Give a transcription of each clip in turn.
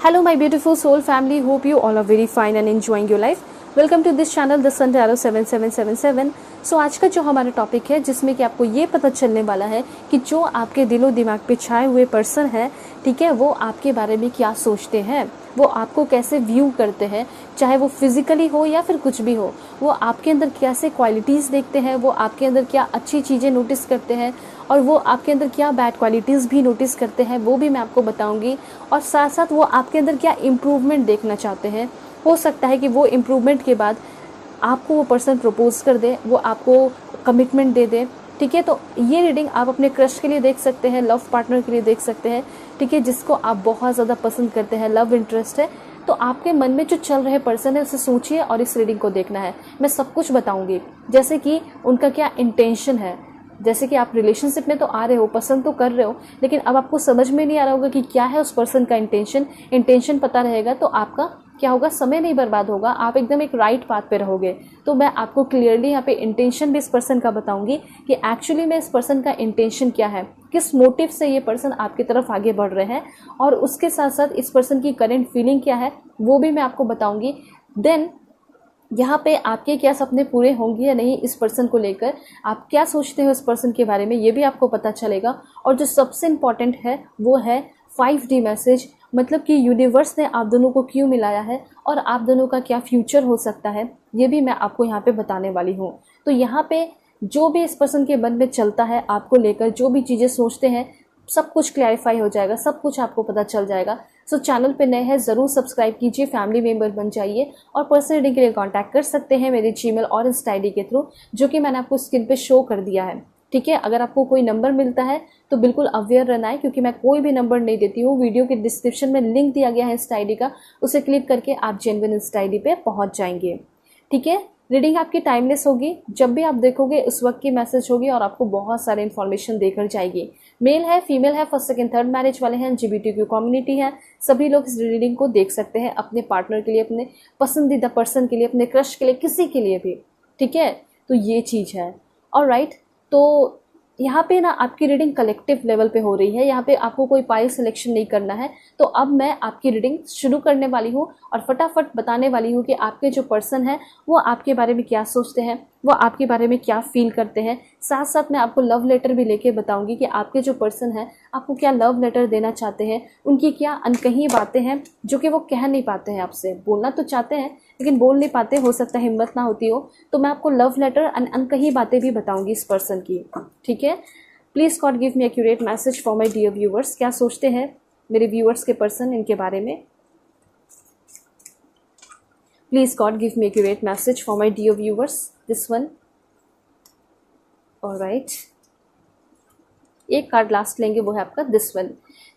Hello my beautiful soul family, hope you all are very fine and enjoying your life. Welcome to this channel The Sun Tarot 7777. सो आज का जो हमारा topic है जिसमें कि आपको ये पता चलने वाला है कि जो आपके दिलो दिमाग पे छाए हुए पर्सन है, ठीक है, वो आपके बारे में क्या सोचते हैं, वो आपको कैसे व्यू करते हैं, चाहे वो फिजिकली हो या फिर कुछ भी हो, वो आपके अंदर कैसे क्वालिटीज़ देखते हैं, वो आपके अंदर क्या अच्छी चीज़ें नोटिस करते हैं और वो आपके अंदर क्या बैड क्वालिटीज़ भी नोटिस करते हैं, वो भी मैं आपको बताऊंगी। और साथ साथ वो आपके अंदर क्या इम्प्रूवमेंट देखना चाहते हैं। हो सकता है कि वो इम्प्रूवमेंट के बाद आपको वो पर्सन प्रपोज कर दे, वो आपको कमिटमेंट दे दे, ठीक है। तो ये रीडिंग आप अपने क्रश के लिए देख सकते हैं, लव पार्टनर के लिए देख सकते हैं, ठीक है, जिसको आप बहुत ज़्यादा पसंद करते हैं, लव इंटरेस्ट है। तो आपके मन में जो चल रहे पर्सन है उसे सोचिए और इस रीडिंग को देखना है। मैं सब कुछ बताऊंगी, जैसे कि उनका क्या इंटेंशन है। जैसे कि आप रिलेशनशिप में तो आ रहे हो, पसंद तो कर रहे हो, लेकिन अब आपको समझ में नहीं आ रहा होगा कि क्या है उस पर्सन का इंटेंशन पता रहेगा तो आपका क्या होगा, समय नहीं बर्बाद होगा, आप एकदम एक राइट पाथ पे रहोगे। तो मैं आपको क्लियरली यहाँ पे इंटेंशन भी इस पर्सन का बताऊंगी कि एक्चुअली में इस पर्सन का इंटेंशन क्या है, किस मोटिव से ये पर्सन आपकी तरफ आगे बढ़ रहे हैं, और उसके साथ साथ इस पर्सन की करंट फीलिंग क्या है वो भी मैं आपको बताऊंगी। देन यहाँ पे आपके क्या सपने पूरे होंगे या नहीं, इस पर्सन को लेकर आप क्या सोचते हो इस पर्सन के बारे में, ये भी आपको पता चलेगा। और जो सबसे इम्पॉर्टेंट है वो है 5D मैसेज, मतलब कि यूनिवर्स ने आप दोनों को क्यों मिलाया है और आप दोनों का क्या फ्यूचर हो सकता है, ये भी मैं आपको यहाँ पे बताने वाली हूँ। तो यहाँ पे जो भी इस पर्सन के मन में चलता है आपको लेकर, जो भी चीज़ें सोचते हैं, सब कुछ क्लैरिफाई हो जाएगा, सब कुछ आपको पता चल जाएगा। सो चैनल पे नए हैं ज़रूर सब्सक्राइब कीजिए, फैमिली मेंबर बन जाइए और पर्सनल रीडिंग के लिए कांटेक्ट कर सकते हैं मेरे जीमेल और इंस्टा आईडी के थ्रू, जो कि मैंने आपको स्क्रीन पे शो कर दिया है, ठीक है। अगर आपको कोई नंबर मिलता है तो बिल्कुल अवेयर रहना है, क्योंकि मैं कोई भी नंबर नहीं देती हूँ। वीडियो के डिस्क्रिप्शन में लिंक दिया गया है इंस्टा आईडी का, उसे क्लिक करके आप जेन्युइन इंस्टा आईडी पे पहुँच जाएंगे, ठीक है। रीडिंग आपकी टाइमलेस होगी, जब भी आप देखोगे उस वक्त की मैसेज होगी और आपको बहुत सारे इन्फॉर्मेशन देकर जाएगी। मेल है, फीमेल है, फर्स्ट सेकंड थर्ड मैरिज वाले हैं, LGBTQ कम्युनिटी है, सभी लोग इस रीडिंग को देख सकते हैं, अपने पार्टनर के लिए, अपने पसंदीदा पर्सन के लिए, अपने क्रश के लिए, किसी के लिए भी, ठीक है। तो ये चीज़ है। ऑलराइट, तो यहाँ पे ना आपकी रीडिंग कलेक्टिव लेवल पे हो रही है, यहाँ पे आपको कोई पाइल सिलेक्शन नहीं करना है। तो अब मैं आपकी रीडिंग शुरू करने वाली हूँ और फटाफट बताने वाली हूँ कि आपके जो पर्सन है वो आपके बारे में क्या सोचते हैं, वो आपके बारे में क्या फील करते हैं। साथ साथ मैं आपको लव लेटर भी लेके बताऊंगी कि आपके जो पर्सन है आपको क्या लव लेटर देना चाहते हैं, उनकी क्या अनकही बातें हैं जो कि वो कह नहीं पाते हैं आपसे। बोलना तो चाहते हैं लेकिन बोल नहीं पाते, हो सकता है हिम्मत ना होती हो। तो मैं आपको लव लेटर अनकही बातें भी बताऊंगी इस पर्सन की, ठीक है। Please God give me accurate message for my dear viewers. क्या सोचते हैं मेरे व्यूअर्स के पर्सन इनके बारे में। Please God give me accurate message for my dear viewers, this one. Alright, एक कार्ड लास्ट लेंगे, वो है आपका दिस वन।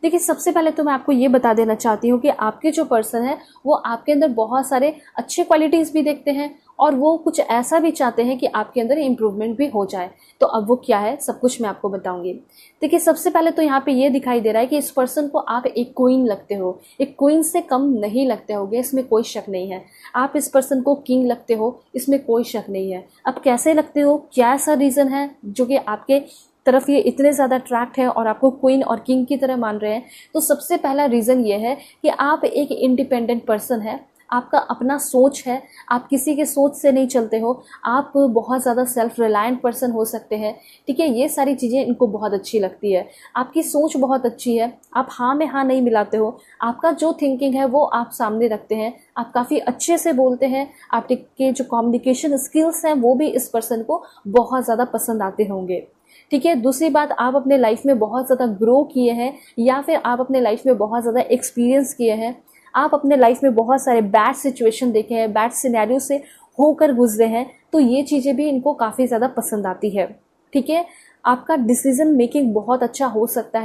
देखिए, सबसे पहले तो मैं आपको ये बता देना चाहती हूँ कि आपके जो पर्सन है वो आपके अंदर बहुत सारे अच्छे क्वालिटीज़ भी देखते हैं और वो कुछ ऐसा भी चाहते हैं कि आपके अंदर इम्प्रूवमेंट भी हो जाए। तो अब वो क्या है, सब कुछ मैं आपको बताऊंगी। देखिए, सबसे पहले तो यहाँ पे ये दिखाई दे रहा है कि इस पर्सन को आप एक क्वीन लगते हो, एक क्वीन से कम नहीं लगते होगे, इसमें कोई शक नहीं है। आप इस पर्सन को किंग लगते हो, इसमें कोई शक नहीं है। अब कैसे लगते हो, क्या ऐसा रीज़न है जो कि आपके तरफ ये इतने ज़्यादा अट्रैक्ट है और आपको क्वीन और किंग की तरह मान रहे हैं। तो सबसे पहला रीज़न ये है कि आप एक इंडिपेंडेंट पर्सन है, आपका अपना सोच है, आप किसी के सोच से नहीं चलते हो, आप बहुत ज़्यादा सेल्फ रिलायंट पर्सन हो सकते हैं, ठीक है। ये सारी चीज़ें इनको बहुत अच्छी लगती है। आपकी सोच बहुत अच्छी है, आप हाँ में हाँ नहीं मिलाते हो, आपका जो थिंकिंग है वो आप सामने रखते हैं, आप काफ़ी अच्छे से बोलते हैं, आपके जो कम्युनिकेशन स्किल्स हैं वो भी इस पर्सन को बहुत ज़्यादा पसंद आते होंगे, ठीक है। दूसरी बात, आप अपने लाइफ में बहुत ज़्यादा ग्रो किए हैं या फिर आप अपने लाइफ में बहुत ज़्यादा एक्सपीरियंस किए हैं, आप अपने लाइफ में बहुत सारे बैड सिचुएशन देखे हैं, बैड सिनेरियो से होकर गुजरे हैं, तो ये चीज़ें भी इनको काफ़ी ज़्यादा पसंद आती है, ठीक है। आपका डिसीजन मेकिंग बहुत अच्छा हो सकता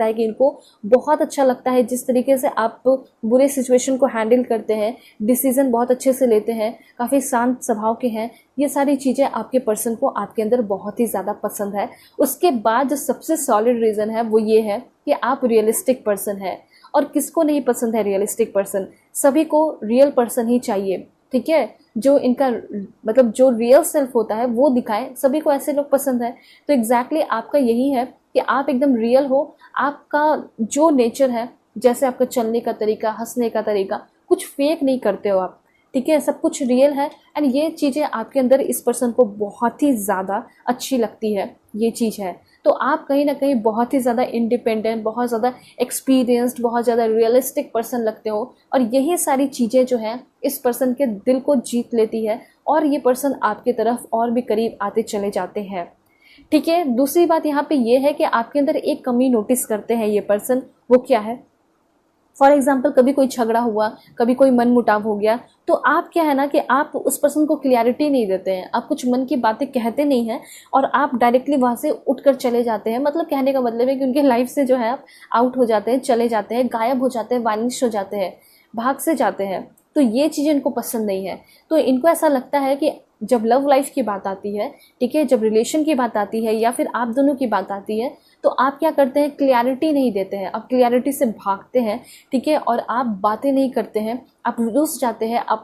है कि इनको बहुत अच्छा लगता है जिस तरीके से आप बुरे सिचुएशन को हैंडल करते हैं, डिसीजन बहुत अच्छे से लेते हैं, काफ़ी शांत स्वभाव के हैं। ये सारी चीज़ें आपके पर्सन को आपके अंदर बहुत ही ज़्यादा पसंद है। उसके बाद जो सबसे सॉलिड रीज़न है वो ये है कि आप रियलिस्टिक पर्सन है। और किसको नहीं पसंद है रियलिस्टिक पर्सन, सभी को रियल पर्सन ही चाहिए, ठीक है। जो इनका मतलब जो रियल सेल्फ होता है वो दिखाए, सभी को ऐसे लोग पसंद है। तो एग्जैक्टली आपका यही है कि आप एकदम रियल हो, आपका जो नेचर है जैसे आपका चलने का तरीका, हंसने का तरीका, कुछ फेक नहीं करते हो आप, ठीक है, सब कुछ रियल है। एंड ये चीज़ें आपके अंदर इस पर्सन को बहुत ही ज़्यादा अच्छी लगती है, ये चीज़ है। तो आप कहीं ना कहीं बहुत ही ज़्यादा इंडिपेंडेंट, बहुत ज़्यादा एक्सपीरियंस्ड, बहुत ज़्यादा रियलिस्टिक पर्सन लगते हो, और यही सारी चीज़ें जो हैं इस पर्सन के दिल को जीत लेती है, और ये पर्सन आपकी तरफ और भी करीब आते चले जाते हैं, ठीक है। दूसरी बात यहाँ पे ये है कि आपके अंदर एक कमी नोटिस करते हैं ये पर्सन, वो क्या है? फॉर एग्जाम्पल, कभी कोई झगड़ा हुआ, कभी कोई मन मुटाव हो गया, तो आप क्या है ना कि आप उस पर्सन को क्लियरिटी नहीं देते हैं, आप कुछ मन की बातें कहते नहीं हैं, और आप डायरेक्टली वहाँ से उठकर चले जाते हैं। मतलब कहने का मतलब है कि उनके लाइफ से जो है आप आउट हो जाते हैं, चले जाते हैं, गायब हो जाते हैं, वानिश हो जाते हैं, भाग से जाते हैं। तो ये चीज़ें इनको पसंद नहीं है। तो इनको ऐसा लगता है कि जब लव लाइफ की बात आती है, ठीक है, जब रिलेशन की बात आती है, या फिर आप दोनों की बात आती है, तो आप क्या करते हैं, क्लियरिटी नहीं देते हैं, आप क्लियरिटी से भागते हैं, ठीक है, और आप बातें नहीं करते हैं, आप रुस जाते हैं, आप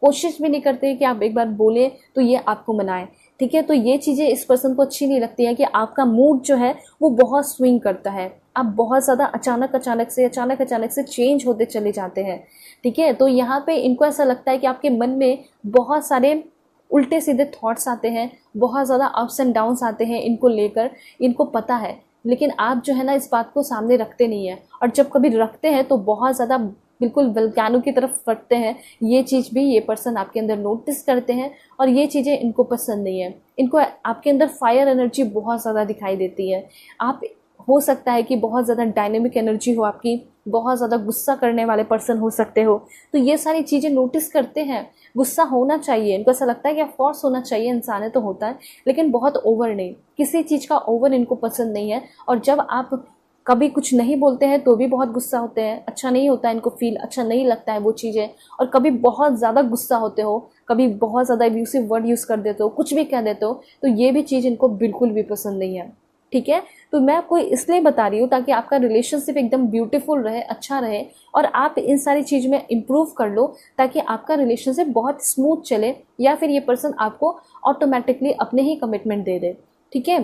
कोशिश भी नहीं करते हैं कि आप एक बार बोलें तो ये आपको मनाए, ठीक है। तो ये चीज़ें इस पर्सन को अच्छी नहीं लगती है कि आपका मूड जो है वो बहुत स्विंग करता है, आप बहुत ज़्यादा अचानक अचानक से चेंज होते चले जाते हैं, ठीक है। तो यहाँ पे इनको ऐसा लगता है कि आपके मन में बहुत सारे उल्टे सीधे थॉट्स आते हैं, बहुत ज़्यादा अप्स एंड डाउन्स आते हैं इनको लेकर, इनको पता है, लेकिन आप जो है ना इस बात को सामने रखते नहीं हैं, और जब कभी रखते हैं तो बहुत ज़्यादा बिल्कुल वल्कैनो की तरफ फटते हैं। ये चीज़ भी ये पर्सन आपके अंदर नोटिस करते हैं, और ये चीज़ें इनको पसंद नहीं है। इनको आपके अंदर फायर एनर्जी बहुत ज़्यादा दिखाई देती है। आप, हो सकता है कि बहुत ज़्यादा डायनेमिक एनर्जी हो आपकी, बहुत ज़्यादा गुस्सा करने वाले पर्सन हो सकते हो। तो ये सारी चीज़ें नोटिस करते हैं। गुस्सा होना चाहिए, इनको ऐसा लगता है कि ऑफकोर्स होना चाहिए, इंसान है तो होता है, लेकिन बहुत ओवर नहीं, किसी चीज़ का ओवर इनको पसंद नहीं है। और जब आप कभी कुछ नहीं बोलते हैं तो भी बहुत गुस्सा होते हैं, अच्छा नहीं होता है इनको फील, अच्छा नहीं लगता है वो चीज़ें। और कभी बहुत ज़्यादा गुस्सा होते हो, कभी बहुत ज़्यादा एब्यूसिव वर्ड यूज़ कर देते हो, कुछ भी कह देते हो, तो ये भी चीज़ इनको बिल्कुल भी पसंद नहीं है, ठीक है। तो मैं आपको इसलिए बता रही हूँ ताकि आपका रिलेशनशिप एकदम ब्यूटीफुल रहे, अच्छा रहे, और आप इन सारी चीज़ में इम्प्रूव कर लो, ताकि आपका रिलेशनशिप बहुत स्मूथ चले, या फिर ये पर्सन आपको ऑटोमेटिकली अपने ही कमिटमेंट दे दे, ठीक है।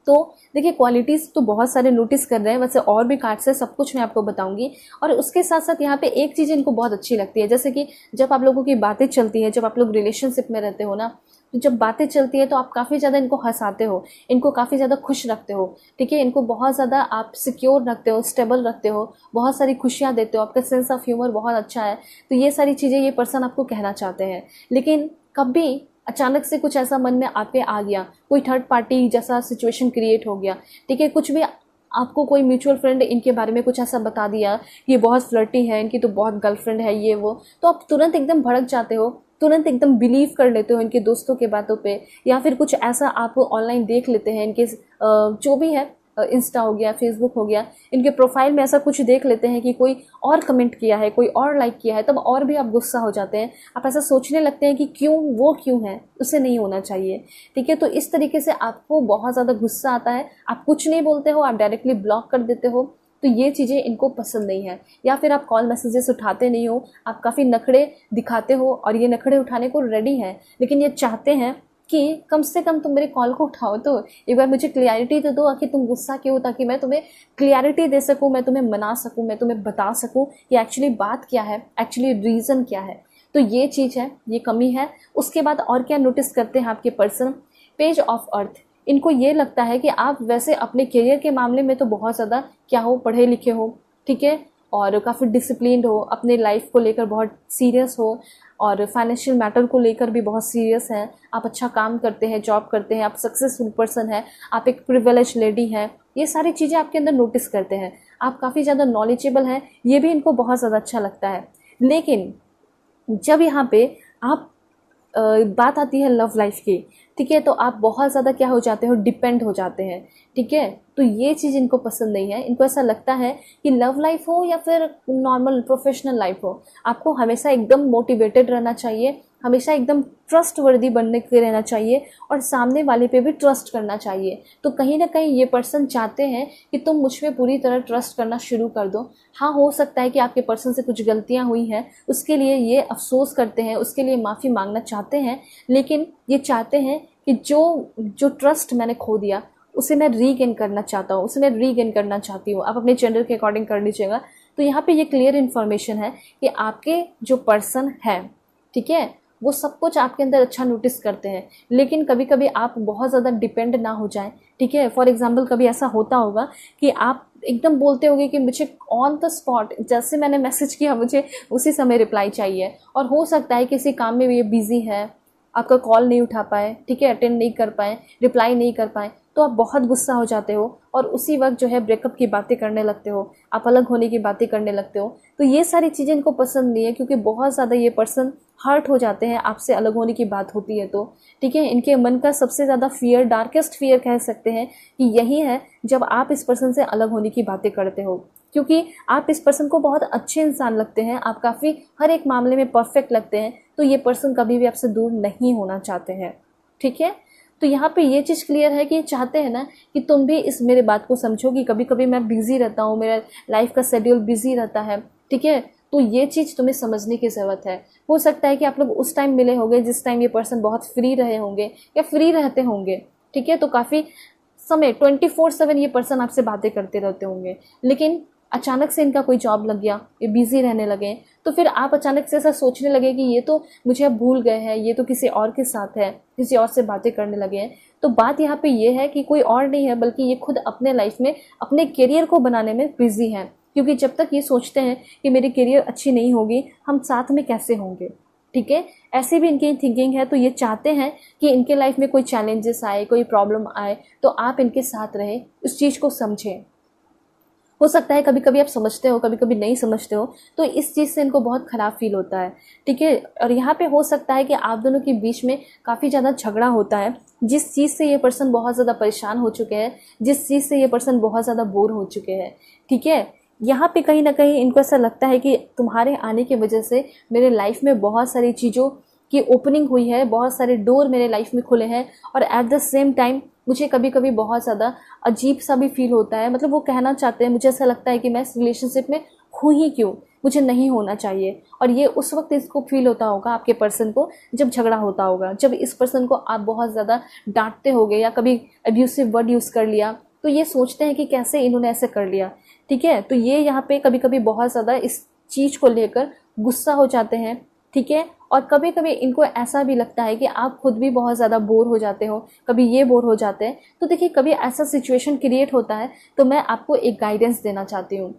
तो देखिए, क्वालिटीज़ तो बहुत सारे नोटिस कर रहे हैं, वैसे और भी कार्ड्स है, सब कुछ मैं आपको बताऊंगी। और उसके साथ साथ यहाँ पे एक चीज़ इनको बहुत अच्छी लगती है, जैसे कि जब आप लोगों की बातें चलती हैं, जब आप लोग रिलेशनशिप में रहते हो ना, तो जब बातें चलती है तो आप काफ़ी ज़्यादा इनको हंसाते हो, इनको काफ़ी ज़्यादा खुश रखते हो, ठीक है, इनको बहुत ज़्यादा आप सिक्योर रखते हो, स्टेबल रखते हो, बहुत सारी खुशियाँ देते हो, आपका सेंस ऑफ ह्यूमर बहुत अच्छा है। तो ये सारी चीज़ें ये पर्सन आपको कहना चाहते हैं। लेकिन कभी अचानक से कुछ ऐसा मन में आपके आ गया, कोई थर्ड पार्टी जैसा सिचुएशन क्रिएट हो गया, ठीक है, कुछ भी आपको कोई म्यूचुअल फ्रेंड इनके बारे में कुछ ऐसा बता दिया, ये बहुत फ्लर्टी है, इनकी तो बहुत गर्लफ्रेंड है, ये वो, तो आप तुरंत एकदम भड़क जाते हो, तुरंत एकदम बिलीव कर लेते हो इनके दोस्तों के बातों पे, या फिर कुछ ऐसा आप ऑनलाइन देख लेते हैं इनके जो भी है, इंस्टा हो गया, फेसबुक हो गया, इनके प्रोफाइल में ऐसा कुछ देख लेते हैं कि कोई और कमेंट किया है, कोई और लाइक किया है, तब और भी आप गुस्सा हो जाते हैं। आप ऐसा सोचने लगते हैं कि क्यों, वो क्यों है, उसे नहीं होना चाहिए, ठीक है। तो इस तरीके से आपको बहुत ज़्यादा गुस्सा आता है, आप कुछ नहीं बोलते हो, आप डायरेक्टली ब्लॉक कर देते हो। तो ये चीज़ें इनको पसंद नहीं है। या फिर आप कॉल मैसेजेस उठाते नहीं हो, आप काफ़ी नखड़े दिखाते हो, और ये नखड़े उठाने को रेडी हैं, लेकिन ये चाहते हैं कि कम से कम तुम मेरे कॉल को उठाओ, तो एक बार मुझे क्लियरिटी तो दो कि तुम गुस्सा क्यों, ताकि मैं तुम्हें क्लियरिटी दे सकूं, मैं तुम्हें मना सकूं, मैं तुम्हें बता सकूं कि एक्चुअली बात क्या है, एक्चुअली रीज़न क्या है। तो ये चीज़ है, ये कमी है। उसके बाद और क्या नोटिस करते हैं आपके पर्सन, पेज ऑफ अर्थ। इनको ये लगता है कि आप वैसे अपने करियर के मामले में तो बहुत ज़्यादा क्या हो, पढ़े लिखे हो, ठीक है, और काफ़ी डिसिप्लिन्ड हो, अपने लाइफ को लेकर बहुत सीरियस हो, और फाइनेंशियल मैटर को लेकर भी बहुत सीरियस हैं, आप अच्छा काम करते हैं, जॉब करते हैं, आप सक्सेसफुल पर्सन हैं, आप एक प्रिविलेज लेडी हैं, ये सारी चीज़ें आपके अंदर नोटिस करते हैं। आप काफ़ी ज़्यादा नॉलेजेबल हैं, ये भी इनको बहुत ज़्यादा अच्छा लगता है। लेकिन जब यहाँ पे आप बात आती है लव लाइफ की, ठीक है, तो आप बहुत ज़्यादा क्या हो जाते हो, डिपेंड हो जाते हैं, ठीक है। तो ये चीज़ इनको पसंद नहीं है। इनको ऐसा लगता है कि लव लाइफ हो या फिर नॉर्मल प्रोफेशनल लाइफ हो, आपको हमेशा एकदम मोटिवेटेड रहना चाहिए, हमेशा एकदम ट्रस्ट वर्दी बनने के रहना चाहिए, और सामने वाले पे भी ट्रस्ट करना चाहिए। तो कहीं ना कहीं ये पर्सन चाहते हैं कि तुम मुझ पे पूरी तरह ट्रस्ट करना शुरू कर दो। हाँ, हो सकता है कि आपके पर्सन से कुछ गलतियां हुई हैं, उसके लिए ये अफसोस करते हैं, उसके लिए माफ़ी मांगना चाहते हैं, लेकिन ये चाहते हैं कि जो ट्रस्ट मैंने खो दिया उसे मैं रीगेन करना चाहता हूँ, उसे मैं रीगेन करना चाहती हूँ। आप अपने जेंडर के अकॉर्डिंग कर लीजिएगा। तो यहाँ पे ये क्लियर इन्फॉर्मेशन है कि आपके जो पर्सन है, ठीक है, वो सब कुछ आपके अंदर अच्छा नोटिस करते हैं, लेकिन कभी कभी आप बहुत ज़्यादा डिपेंड ना हो जाएं, ठीक है। फॉर एग्जांपल कभी ऐसा होता होगा कि आप एकदम बोलते होगे कि मुझे ऑन द स्पॉट, जैसे मैंने मैसेज किया मुझे उसी समय रिप्लाई चाहिए, और हो सकता है किसी काम में ये बिजी है, आपका कॉल नहीं उठा पाए, ठीक है, अटेंड नहीं कर पाए, रिप्लाई नहीं कर पाए, तो आप बहुत गुस्सा हो जाते हो और उसी वक्त जो है ब्रेकअप की बातें करने लगते हो, आप अलग होने की बातें करने लगते हो। तो ये सारी चीज़ें इनको पसंद नहीं है, क्योंकि बहुत ज़्यादा ये पर्सन हर्ट हो जाते हैं आपसे अलग होने की बात होती है तो, ठीक है। इनके मन का सबसे ज़्यादा फियर, डार्केस्ट फियर कह सकते हैं कि यही है जब आप इस पर्सन से अलग होने की बातें करते हो, क्योंकि आप इस पर्सन को बहुत अच्छे इंसान लगते हैं, आप काफ़ी हर एक मामले में परफेक्ट लगते हैं, तो ये पर्सन कभी भी आपसे दूर नहीं होना चाहते हैं, ठीक है। तो यहाँ पे ये चीज़ क्लियर है कि चाहते हैं ना कि तुम भी इस मेरे बात को समझो कि कभी कभी मैं बिजी रहता हूँ, मेरा लाइफ का शेड्यूल बिजी रहता है, ठीक है। तो ये चीज़ तुम्हें समझने की ज़रूरत है। हो सकता है कि आप लोग उस टाइम मिले होंगे जिस टाइम ये पर्सन बहुत फ्री रहे होंगे या फ्री रहते होंगे, ठीक है। तो काफ़ी समय 24/7 ये पर्सन आपसे बातें करते रहते होंगे, लेकिन अचानक से इनका कोई जॉब लग गया, ये बिजी रहने लगे, तो फिर आप अचानक से ऐसा सोचने लगे कि ये तो मुझे अब भूल गए हैं, ये तो किसी और के साथ है, किसी और से बातें करने लगे हैं। तो बात यहाँ पे ये है कि कोई और नहीं है बल्कि ये खुद अपने लाइफ में अपने करियर को बनाने में बिजी हैं, क्योंकि जब तक ये सोचते हैं कि मेरी करियर अच्छी नहीं होगी, हम साथ में कैसे होंगे, ठीक है। ऐसी भी इनकी थिंकिंग है। तो ये चाहते हैं कि इनके लाइफ में कोई चैलेंजेस आए, कोई प्रॉब्लम आए, तो आप इनके साथ रहें, उस चीज़ को समझें। हो सकता है कभी कभी आप समझते हो, कभी कभी नहीं समझते हो, तो इस चीज़ से इनको बहुत ख़राब फील होता है, ठीक है। और यहाँ पे हो सकता है कि आप दोनों के बीच में काफ़ी ज़्यादा झगड़ा होता है, जिस चीज़ से ये पर्सन बहुत ज़्यादा परेशान हो चुके हैं, जिस चीज़ से ये पर्सन बहुत ज़्यादा बोर हो चुके हैं, ठीक है। यहाँ पे कहीं ना कहीं इनको ऐसा लगता है कि तुम्हारे आने की वजह से मेरे लाइफ में बहुत सारी चीज़ों की ओपनिंग हुई है, बहुत सारे डोर मेरे लाइफ में खुले हैं, और एट द सेम टाइम मुझे कभी कभी बहुत ज़्यादा अजीब सा भी फील होता है। मतलब वो कहना चाहते हैं, मुझे ऐसा लगता है कि मैं इस रिलेशनशिप में हूँ ही क्यों, मुझे नहीं होना चाहिए। और ये उस वक्त इसको फील होता होगा आपके पर्सन को जब झगड़ा होता होगा, जब इस पर्सन को आप बहुत ज़्यादा डांटते होगे या कभी अब्यूसिव वर्ड यूज़ कर लिया, तो ये सोचते हैं कि कैसे इन्होंने ऐसे कर लिया, ठीक है। तो ये यहाँ पे कभी कभी बहुत ज़्यादा इस चीज़ को लेकर गुस्सा हो जाते हैं, ठीक है। और कभी कभी इनको ऐसा भी लगता है कि आप खुद भी बहुत ज़्यादा बोर हो जाते हो, कभी ये बोर हो जाते हैं। तो देखिए, कभी ऐसा सिचुएशन क्रिएट होता है तो मैं आपको एक गाइडेंस देना चाहती हूँ।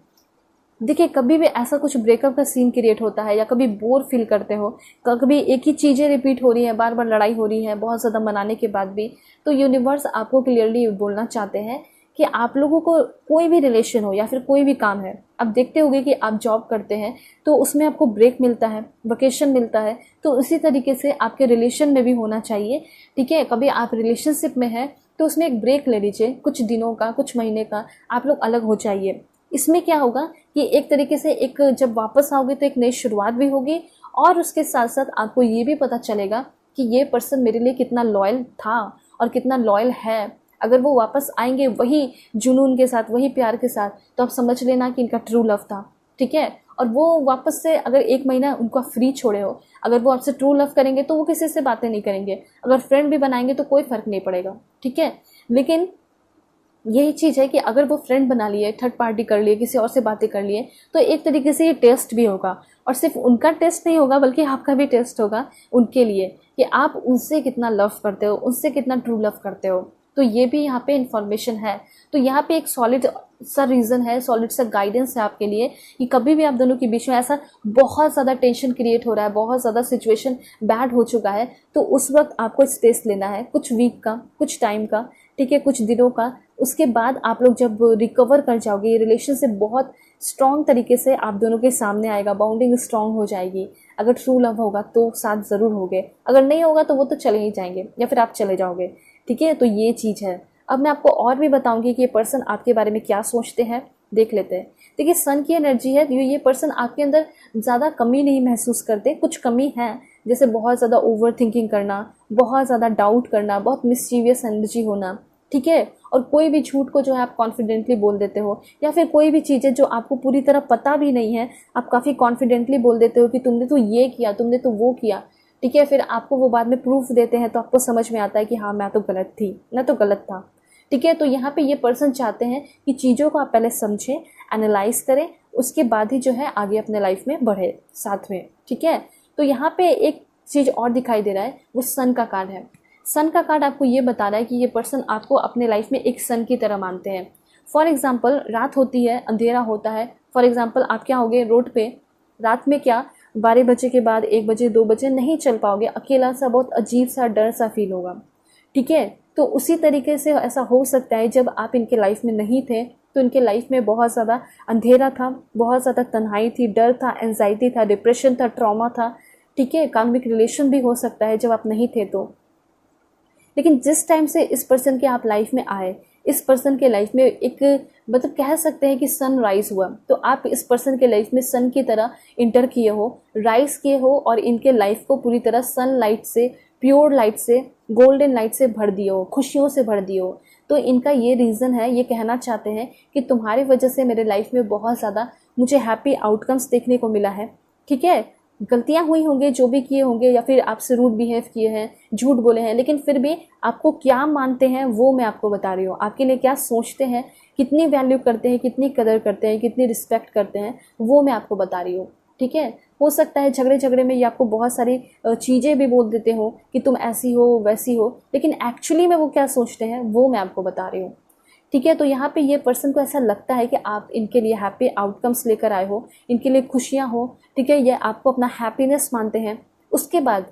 देखिए, कभी भी ऐसा कुछ ब्रेकअप का सीन क्रिएट होता है या कभी बोर फील करते हो, कभी एक ही चीज़ें रिपीट हो रही हैं, बार बार लड़ाई हो रही है बहुत ज़्यादा मनाने के बाद भी, तो यूनिवर्स आपको क्लियरली बोलना चाहते हैं कि आप लोगों को कोई भी रिलेशन हो या फिर कोई भी काम है, आप देखते होंगे कि आप जॉब करते हैं तो उसमें आपको ब्रेक मिलता है, वेकेशन मिलता है, तो उसी तरीके से आपके रिलेशन में भी होना चाहिए, ठीक है। कभी आप रिलेशनशिप में हैं तो उसमें एक ब्रेक ले लीजिए, कुछ दिनों का, कुछ महीने का, आप लोग अलग हो जाइए। इसमें क्या होगा कि एक तरीके से एक जब वापस आओगे तो एक नई शुरुआत भी होगी, और उसके साथ साथ आपको ये भी पता चलेगा कि ये पर्सन मेरे लिए कितना लॉयल था और कितना लॉयल है। अगर वो वापस आएंगे वही जुनून के साथ, वही प्यार के साथ, तो आप समझ लेना कि इनका ट्रू लव था, ठीक है। और वो वापस से अगर 1 महीना उनका फ्री छोड़े हो, अगर वो आपसे ट्रू लव करेंगे तो वो किसी से बातें नहीं करेंगे, अगर फ्रेंड भी बनाएंगे तो कोई फर्क नहीं पड़ेगा, ठीक है। लेकिन यही चीज़ है कि अगर वो फ्रेंड बना लिए, थर्ड पार्टी कर लिए, किसी और से बातें कर लिए, तो एक तरीके से ये टेस्ट भी होगा, और सिर्फ उनका टेस्ट नहीं होगा बल्कि आपका भी टेस्ट होगा उनके लिए कि आप उनसे कितना लव करते हो, उनसे कितना ट्रू लव करते हो। तो ये भी यहाँ पे इन्फॉर्मेशन है। तो यहाँ पे एक सॉलिड सा रीज़न है, सॉलिड सा गाइडेंस है आपके लिए कि कभी भी आप दोनों के बीच में ऐसा बहुत ज़्यादा टेंशन क्रिएट हो रहा है, बहुत ज़्यादा सिचुएशन बैड हो चुका है, तो उस वक्त आपको स्पेस लेना है, कुछ वीक का, कुछ टाइम का, ठीक है, कुछ दिनों का। उसके बाद आप लोग जब रिकवर कर जाओगे, ये रिलेशनशिप बहुत स्ट्रॉन्ग तरीके से आप दोनों के सामने आएगा, बाउंडिंग स्ट्रॉन्ग हो जाएगी। अगर ट्रू लव होगा तो साथ ज़रूर होगे, अगर नहीं होगा तो वो तो चले ही जाएंगे या फिर आप चले जाओगे, ठीक है। तो ये चीज़ है। अब मैं आपको और भी बताऊंगी कि ये पर्सन आपके बारे में क्या सोचते हैं, देख लेते हैं। देखिए, सन की एनर्जी है, ये पर्सन आपके अंदर ज़्यादा कमी नहीं महसूस करते, कुछ कमी है, जैसे बहुत ज़्यादा ओवर थिंकिंग करना, बहुत ज़्यादा डाउट करना, बहुत मिस्चीवियस एनर्जी होना, ठीक है। और कोई भी झूठ को जो है आप कॉन्फिडेंटली बोल देते हो, या फिर कोई भी चीज़ें जो आपको पूरी तरह पता भी नहीं है, आप काफ़ी कॉन्फिडेंटली बोल देते हो कि तुमने तो ये किया, तुमने तो वो किया, ठीक है। फिर आपको वो बाद में प्रूफ देते हैं तो आपको समझ में आता है कि हाँ, मैं तो गलत थी, मैं तो गलत था। ठीक है। तो यहाँ पे ये पर्सन चाहते हैं कि चीज़ों को आप पहले समझें, एनालाइज करें, उसके बाद ही जो है आगे अपने लाइफ में बढ़े साथ में। ठीक है। तो यहाँ पे एक चीज़ और दिखाई दे रहा है, वो सन का कार्ड है। सन का कार्ड आपको ये बता रहा है कि ये पर्सन आपको अपने लाइफ में एक सन की तरह मानते हैं। फॉर एग्जाम्पल रात होती है, अंधेरा होता है, फॉर एग्जाम्पल आप क्या होगे रोड पे रात में, क्या 12 बजे के बाद 1 बजे 2 बजे नहीं चल पाओगे, अकेला सा बहुत अजीब सा डर सा फील होगा। ठीक है। तो उसी तरीके से ऐसा हो सकता है जब आप इनके लाइफ में नहीं थे तो इनके लाइफ में बहुत ज़्यादा अंधेरा था, बहुत ज़्यादा तन्हाई थी, डर था, एंजाइटी था, डिप्रेशन था, ट्रॉमा था। ठीक है। कार्मिक रिलेशन भी हो सकता है जब आप नहीं थे तो। लेकिन जिस टाइम से इस पर्सन के आप लाइफ में आए, इस पर्सन के लाइफ में एक मतलब कह सकते हैं कि सन राइज हुआ, तो आप इस पर्सन के लाइफ में सन की तरह इंटर किए हो, राइज किए हो और इनके लाइफ को पूरी तरह सन लाइट से, प्योर लाइट से, गोल्डन लाइट से भर दिए हो, खुशियों से भर दिए हो। तो इनका ये रीज़न है, ये कहना चाहते हैं कि तुम्हारी वजह से मेरे लाइफ में बहुत ज़्यादा मुझे हैप्पी आउटकम्स देखने को मिला है। ठीक है। गलतियां हुई होंगे, जो भी किए होंगे, या फिर आपसे रूड बिहेव किए हैं, झूठ बोले हैं, लेकिन फिर भी आपको क्या मानते हैं वो मैं आपको बता रही हूँ। आपके लिए क्या सोचते हैं, कितनी वैल्यू करते हैं, कितनी कदर करते हैं, कितनी रिस्पेक्ट करते हैं, वो मैं आपको बता रही हूँ। ठीक है। हो सकता है झगड़े झगड़े में ये आपको बहुत सारी चीज़ें भी बोल देते हो कि तुम ऐसी हो वैसी हो, लेकिन एक्चुअली में वो क्या सोचते हैं वो मैं आपको बता रही हूँ। ठीक है। तो यहाँ पे ये पर्सन को ऐसा लगता है कि आप इनके लिए हैप्पी आउटकम्स लेकर आए हो, इनके लिए खुशियाँ हो। ठीक है। ये आपको अपना हैप्पीनेस मानते हैं। उसके बाद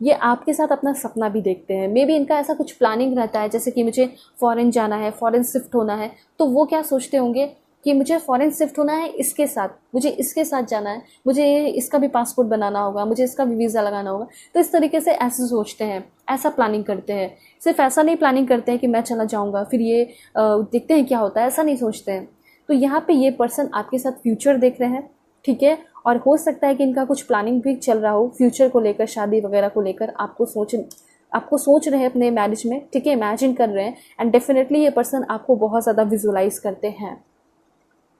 ये आपके साथ अपना सपना भी देखते हैं। मे बी इनका ऐसा कुछ प्लानिंग रहता है, जैसे कि मुझे फॉरेन जाना है, फॉरेन शिफ्ट होना है, तो वो क्या सोचते होंगे कि मुझे फॉरेन शिफ्ट होना है इसके साथ, मुझे इसके साथ जाना है, मुझे इसका भी पासपोर्ट बनाना होगा, मुझे इसका भी वीज़ा लगाना होगा। तो इस तरीके से ऐसे सोचते हैं, ऐसा प्लानिंग करते हैं। सिर्फ ऐसा नहीं प्लानिंग करते हैं कि मैं चला जाऊँगा फिर ये देखते हैं क्या होता है, ऐसा नहीं सोचते हैं। तो यहाँ पे ये पर्सन आपके साथ फ्यूचर देख रहे हैं। ठीक है। और हो सकता है कि इनका कुछ प्लानिंग भी चल रहा हो फ्यूचर को लेकर, शादी वगैरह को लेकर, आपको सोच रहे हैं अपने मैरिज में। ठीक है। इमेजिन कर रहे हैं एंड डेफिनेटली ये पर्सन आपको बहुत ज़्यादा विजुलाइज करते हैं।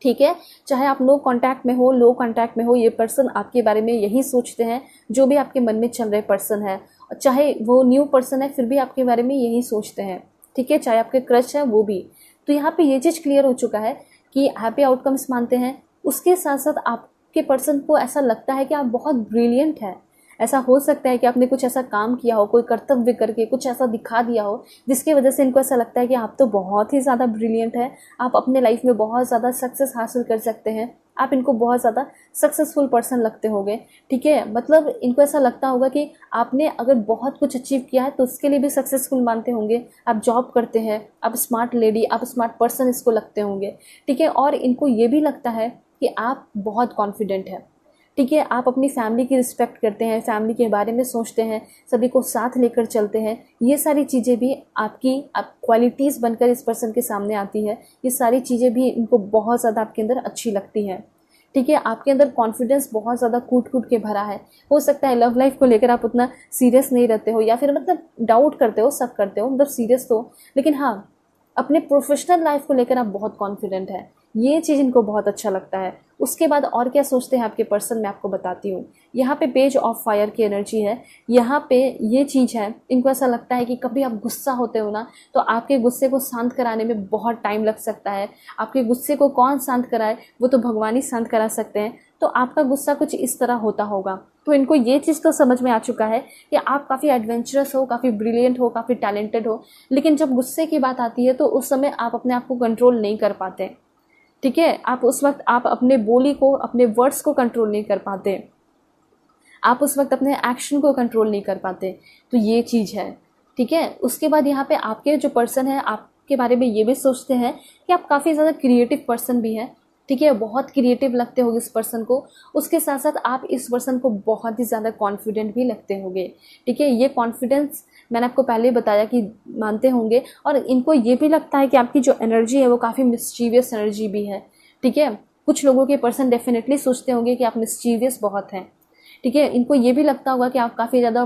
ठीक है। चाहे आप नो कांटेक्ट में हो, ये पर्सन आपके बारे में यही सोचते हैं। जो भी आपके मन में चल रहे पर्सन है, चाहे वो न्यू पर्सन है, फिर भी आपके बारे में यही सोचते हैं। ठीक है। चाहे आपके क्रश है वो भी। तो यहाँ पे ये चीज़ क्लियर हो चुका है कि हैप्पी आउटकम्स मानते हैं। उसके साथ साथ आपके पर्सन को ऐसा लगता है कि आप बहुत ब्रिलियंट है। ऐसा हो सकता है कि आपने कुछ ऐसा काम किया हो, कोई कर्तव्य करके कुछ ऐसा दिखा दिया हो जिसकी वजह से इनको ऐसा लगता है कि आप तो बहुत ही ज़्यादा ब्रिलियंट है, आप अपने लाइफ में बहुत ज़्यादा सक्सेस हासिल कर सकते हैं, आप इनको बहुत ज़्यादा सक्सेसफुल पर्सन लगते होंगे। ठीक है। मतलब इनको ऐसा लगता होगा कि आपने अगर बहुत कुछ अचीव किया है तो उसके लिए भी सक्सेसफुल मानते होंगे। आप जॉब करते हैं, आप स्मार्ट लेडी, आप स्मार्ट पर्सन इसको लगते होंगे। ठीक है। और इनको ये भी लगता है कि आप बहुत कॉन्फिडेंट है। ठीक है। आप अपनी फैमिली की रिस्पेक्ट करते हैं, फैमिली के बारे में सोचते हैं, सभी को साथ लेकर चलते हैं। ये सारी चीज़ें भी आपकी क्वालिटीज़ बनकर इस पर्सन के सामने आती है। ये सारी चीज़ें भी इनको बहुत ज़्यादा आपके अंदर अच्छी लगती हैं। ठीक है। आपके अंदर कॉन्फिडेंस बहुत ज़्यादा कूट कूट के भरा है। हो सकता है लव लाइफ को लेकर आप उतना सीरियस नहीं रहते हो, या फिर मतलब डाउट करते हो, शक करते हो, मतलब सीरियस तो, लेकिन हाँ अपने प्रोफेशनल लाइफ को लेकर आप बहुत कॉन्फिडेंट है। ये चीज़ इनको बहुत अच्छा लगता है। उसके बाद और क्या सोचते हैं आपके पर्सन, मैं आपको बताती हूँ। यहाँ पे पेज ऑफ फायर की एनर्जी है। यहाँ पे ये चीज़ है, इनको ऐसा लगता है कि कभी आप गुस्सा होते हो ना, तो आपके गुस्से को शांत कराने में बहुत टाइम लग सकता है। आपके गुस्से को कौन शांत कराए, वो तो भगवान ही शांत करा सकते हैं। तो आपका गुस्सा कुछ इस तरह होता होगा। तो इनको ये चीज़ तो समझ में आ चुका है कि आप काफ़ी एडवेंचरस हो, काफ़ी ब्रिलियंट हो, काफ़ी टैलेंटेड हो, लेकिन जब गुस्से की बात आती है तो उस समय आप अपने आप को कंट्रोल नहीं कर पाते। ठीक है। आप उस वक्त आप अपने बोली को, अपने वर्ड्स को कंट्रोल नहीं कर पाते, आप उस वक्त अपने एक्शन को कंट्रोल नहीं कर पाते। तो ये चीज़ है। ठीक है। उसके बाद यहाँ पे आपके जो पर्सन है आपके बारे में ये भी सोचते हैं कि आप काफ़ी ज़्यादा क्रिएटिव पर्सन भी हैं। ठीक है। बहुत क्रिएटिव लगते होगे इस पर्सन को। उसके साथ साथ आप इस पर्सन को बहुत ही ज़्यादा कॉन्फिडेंट भी लगते होंगे। ठीक है। ये कॉन्फिडेंस मैंने आपको पहले ही बताया कि मानते होंगे। और इनको ये भी लगता है कि आपकी जो एनर्जी है वो काफ़ी मिस्चीवियस एनर्जी भी है। ठीक है। कुछ लोगों के पर्सन डेफिनेटली सोचते होंगे कि आप मिस्चीवियस बहुत हैं। ठीक है। इनको ये भी लगता होगा कि आप काफ़ी ज़्यादा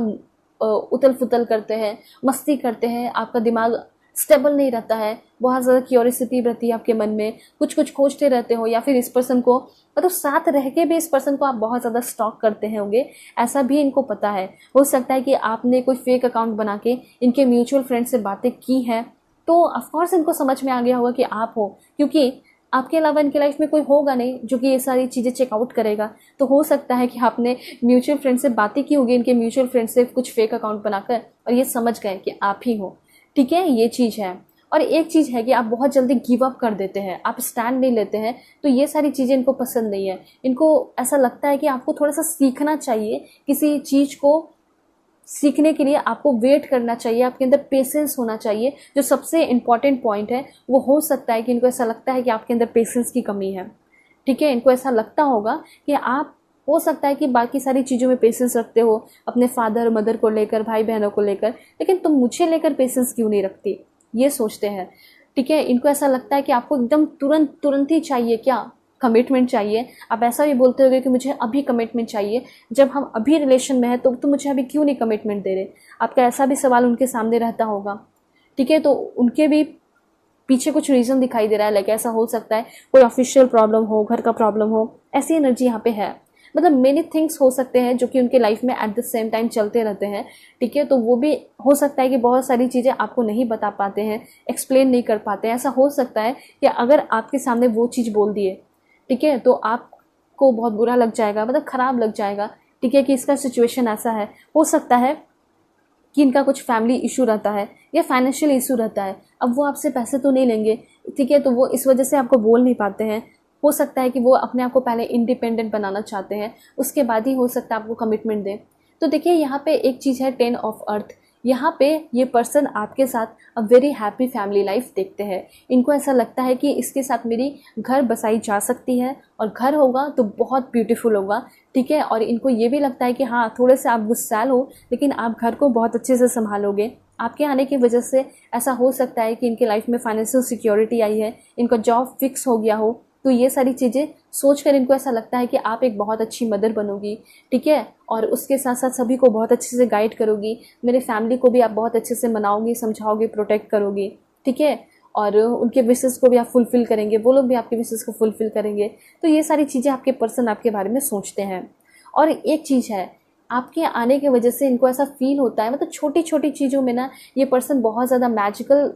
उतल फुतल करते हैं, मस्ती करते हैं, आपका दिमाग स्टेबल नहीं रहता है, बहुत ज़्यादा क्यूरियोसिटी रहती है आपके मन में, कुछ कुछ खोजते रहते हो, या फिर इस पर्सन को मतलब साथ रह के भी इस पर्सन को आप बहुत ज़्यादा स्टॉक करते हैं होंगे, ऐसा भी इनको पता है। हो सकता है कि आपने कोई फेक अकाउंट बना के इनके म्यूचुअल फ्रेंड से बातें की हैं, तो ऑफकोर्स इनको समझ में आ गया होगा कि आप हो, क्योंकि आपके अलावा इनके लाइफ में कोई होगा नहीं जो कि ये सारी चीज़ें चेकआउट करेगा। तो हो सकता है कि आपने म्यूचुअल फ्रेंड से बातें की होगी, इनके म्यूचुअल फ्रेंड से कुछ फेक अकाउंट बनाकर, और ये समझ गए कि आप ही हो। ठीक है, ये चीज़ है। और एक चीज़ है कि आप बहुत जल्दी गिव अप कर देते हैं, आप स्टैंड नहीं लेते हैं, तो ये सारी चीज़ें इनको पसंद नहीं है। इनको ऐसा लगता है कि आपको थोड़ा सा सीखना चाहिए, किसी चीज़ को सीखने के लिए आपको वेट करना चाहिए, आपके अंदर पेशेंस होना चाहिए। जो सबसे इम्पॉर्टेंट पॉइंट है वो हो सकता है कि इनको ऐसा लगता है कि आपके अंदर पेशेंस की कमी है। ठीक है, इनको ऐसा लगता होगा कि आप, हो सकता है कि बाकी सारी चीज़ों में पेशेंस रखते हो, अपने फादर मदर को लेकर, भाई बहनों को लेकर, लेकिन तुम मुझे लेकर पेशेंस क्यों नहीं रखती, ये सोचते हैं। ठीक है, इनको ऐसा लगता है कि आपको एकदम तुरंत तुरंत ही चाहिए, क्या कमिटमेंट चाहिए। आप ऐसा भी बोलते होगे कि मुझे अभी कमिटमेंट चाहिए, जब हम अभी रिलेशन में हैं तो तुम मुझे अभी क्यों नहीं कमिटमेंट दे रहे। आपका ऐसा भी सवाल उनके सामने रहता होगा। ठीक है, तो उनके भी पीछे कुछ रीज़न दिखाई दे रहा है, लाइक ऐसा हो सकता है कोई ऑफिशियल प्रॉब्लम हो, घर का प्रॉब्लम हो, ऐसी एनर्जी यहाँ पे है। मतलब मेनी थिंग्स हो सकते हैं जो कि उनके लाइफ में एट द सेम टाइम चलते रहते हैं। ठीक है, तो वो भी हो सकता है कि बहुत सारी चीज़ें आपको नहीं बता पाते हैं, एक्सप्लेन नहीं कर पाते हैं। ऐसा हो सकता है कि अगर आपके सामने वो चीज़ बोल दिए, ठीक है, तो आपको बहुत बुरा लग जाएगा, मतलब ख़राब लग जाएगा। ठीक है, कि इसका सिचुएशन ऐसा है। हो सकता है कि इनका कुछ फैमिली इशू रहता है या फाइनेंशियल इशू रहता है। अब वो आपसे पैसे तो नहीं लेंगे, ठीक है, तो वो इस वजह से आपको बोल नहीं पाते हैं। हो सकता है कि वो अपने आप को पहले इंडिपेंडेंट बनाना चाहते हैं, उसके बाद ही हो सकता है आपको कमिटमेंट दें। तो देखिए यहाँ पे एक चीज़ है 10 ऑफ अर्थ। यहाँ पे ये पर्सन आपके साथ a very happy family life देखते हैं। इनको ऐसा लगता है कि इसके साथ मेरी घर बसाई जा सकती है, और घर होगा तो बहुत ब्यूटीफुल होगा। ठीक है, और इनको ये भी लगता है कि हाँ, थोड़े से आप गुस्सैल हो लेकिन आप घर को बहुत अच्छे से संभालोगे। आपके आने की वजह से ऐसा हो सकता है कि इनके लाइफ में फाइनेंशियल सिक्योरिटी आई है, इनका जॉब फिक्स हो गया हो। तो ये सारी चीज़ें सोचकर इनको ऐसा लगता है कि आप एक बहुत अच्छी मदर बनोगी। ठीक है, और उसके साथ साथ सभी को बहुत अच्छे से गाइड करोगी, मेरे फैमिली को भी आप बहुत अच्छे से मनाओगी, समझाओगी, प्रोटेक्ट करोगी। ठीक है, और उनके विशेस को भी आप फुलफ़िल करेंगे, वो लोग भी आपके विशेस को फुलफ़िल करेंगे। तो ये सारी चीज़ें आपके पर्सन आपके बारे में सोचते हैं। और एक चीज़ है, आपके आने की वजह से इनको ऐसा फील होता है, मतलब छोटी छोटी चीज़ों में ना ये पर्सन बहुत ज़्यादा मैजिकल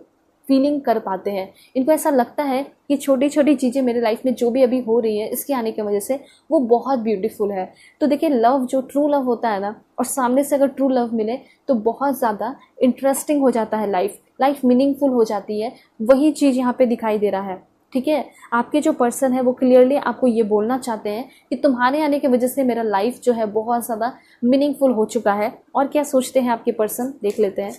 फीलिंग कर पाते हैं। इनको ऐसा लगता है कि छोटी छोटी चीज़ें मेरे लाइफ में जो भी अभी हो रही है इसके आने की वजह से वो बहुत ब्यूटीफुल है। तो देखिए, लव जो ट्रू लव होता है ना, और सामने से अगर ट्रू लव मिले तो बहुत ज़्यादा इंटरेस्टिंग हो जाता है, लाइफ मीनिंगफुल हो जाती है। वही चीज़ यहाँ पे दिखाई दे रहा है। ठीक है, आपके जो पर्सन है वो क्लियरली आपको ये बोलना चाहते हैं कि तुम्हारे आने की वजह से मेरा लाइफ जो है बहुत ज़्यादा मीनिंगफुल हो चुका है। और क्या सोचते हैं आपके पर्सन, देख लेते हैं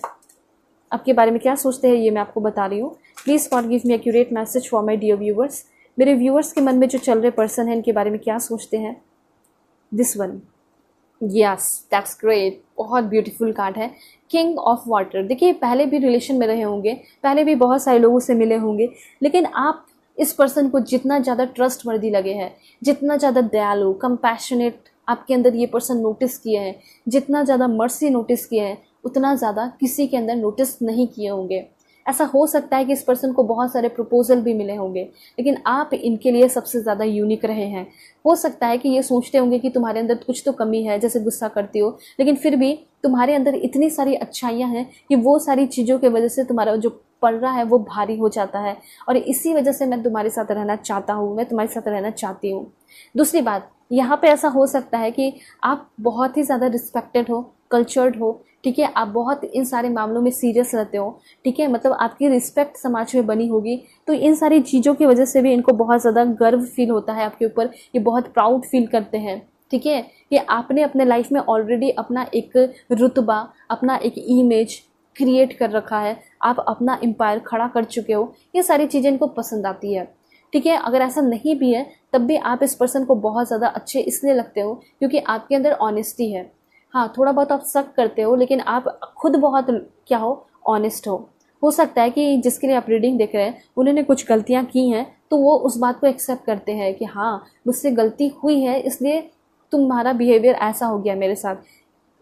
आपके बारे में क्या सोचते हैं, ये मैं आपको बता रही हूँ। Please God give me accurate message for my dear viewers. मेरे व्यूवर्स के मन में जो चल रहे पर्सन है इनके बारे में क्या सोचते हैं। This one, yes that's great, बहुत ब्यूटीफुल कार्ड है, किंग ऑफ वाटर। देखिए, पहले भी रिलेशन में रहे होंगे, पहले भी बहुत सारे लोगों से मिले होंगे, लेकिन आप इस पर्सन को जितना ज़्यादा ट्रस्ट वर्दी लगे हैं, जितना ज़्यादा दयालु, कंपैशनेट आपके अंदर ये पर्सन नोटिस किए हैं, जितना ज़्यादा मर्सी नोटिस किए हैं, उतना ज़्यादा किसी के अंदर नोटिस नहीं किए होंगे। ऐसा हो सकता है कि इस पर्सन को बहुत सारे प्रपोजल भी मिले होंगे, लेकिन आप इनके लिए सबसे ज़्यादा यूनिक रहे हैं। हो सकता है कि ये सोचते होंगे कि तुम्हारे अंदर कुछ तो कमी है, जैसे गुस्सा करती हो, लेकिन फिर भी तुम्हारे अंदर इतनी सारी अच्छाइयाँ हैं कि वो सारी चीज़ों की वजह से तुम्हारा जो पलड़ा है वो भारी हो जाता है, और इसी वजह से मैं तुम्हारे साथ रहना चाहता हूँ, मैं तुम्हारे साथ रहना चाहती हूँ। दूसरी बात, यहाँ पे ऐसा हो सकता है कि आप बहुत ही ज़्यादा रिस्पेक्टेड हो, कल्चर्ड हो। ठीक है, आप बहुत इन सारे मामलों में सीरियस रहते हो। ठीक है, मतलब आपकी रिस्पेक्ट समाज में बनी होगी, तो इन सारी चीज़ों की वजह से भी इनको बहुत ज़्यादा गर्व फील होता है आपके ऊपर, ये बहुत प्राउड फील करते हैं। ठीक है, कि आपने अपने लाइफ में ऑलरेडी अपना एक रुतबा, अपना एक इमेज क्रिएट कर रखा है, आप अपना एम्पायर खड़ा कर चुके हो। ये सारी चीज़ें इनको पसंद आती है। ठीक है, अगर ऐसा नहीं भी है तब भी आप इस पर्सन को बहुत ज़्यादा अच्छे इसलिए लगते हो क्योंकि आपके अंदर ऑनेस्टी है। हाँ, थोड़ा बहुत आप शक करते हो, लेकिन आप खुद बहुत क्या हो, ऑनेस्ट हो सकता है कि जिसके लिए आप रीडिंग देख रहे हैं उन्होंने कुछ गलतियाँ की हैं, तो वो उस बात को एक्सेप्ट करते हैं कि हाँ, मुझसे गलती हुई है, इसलिए तुम्हारा बिहेवियर ऐसा हो गया मेरे साथ,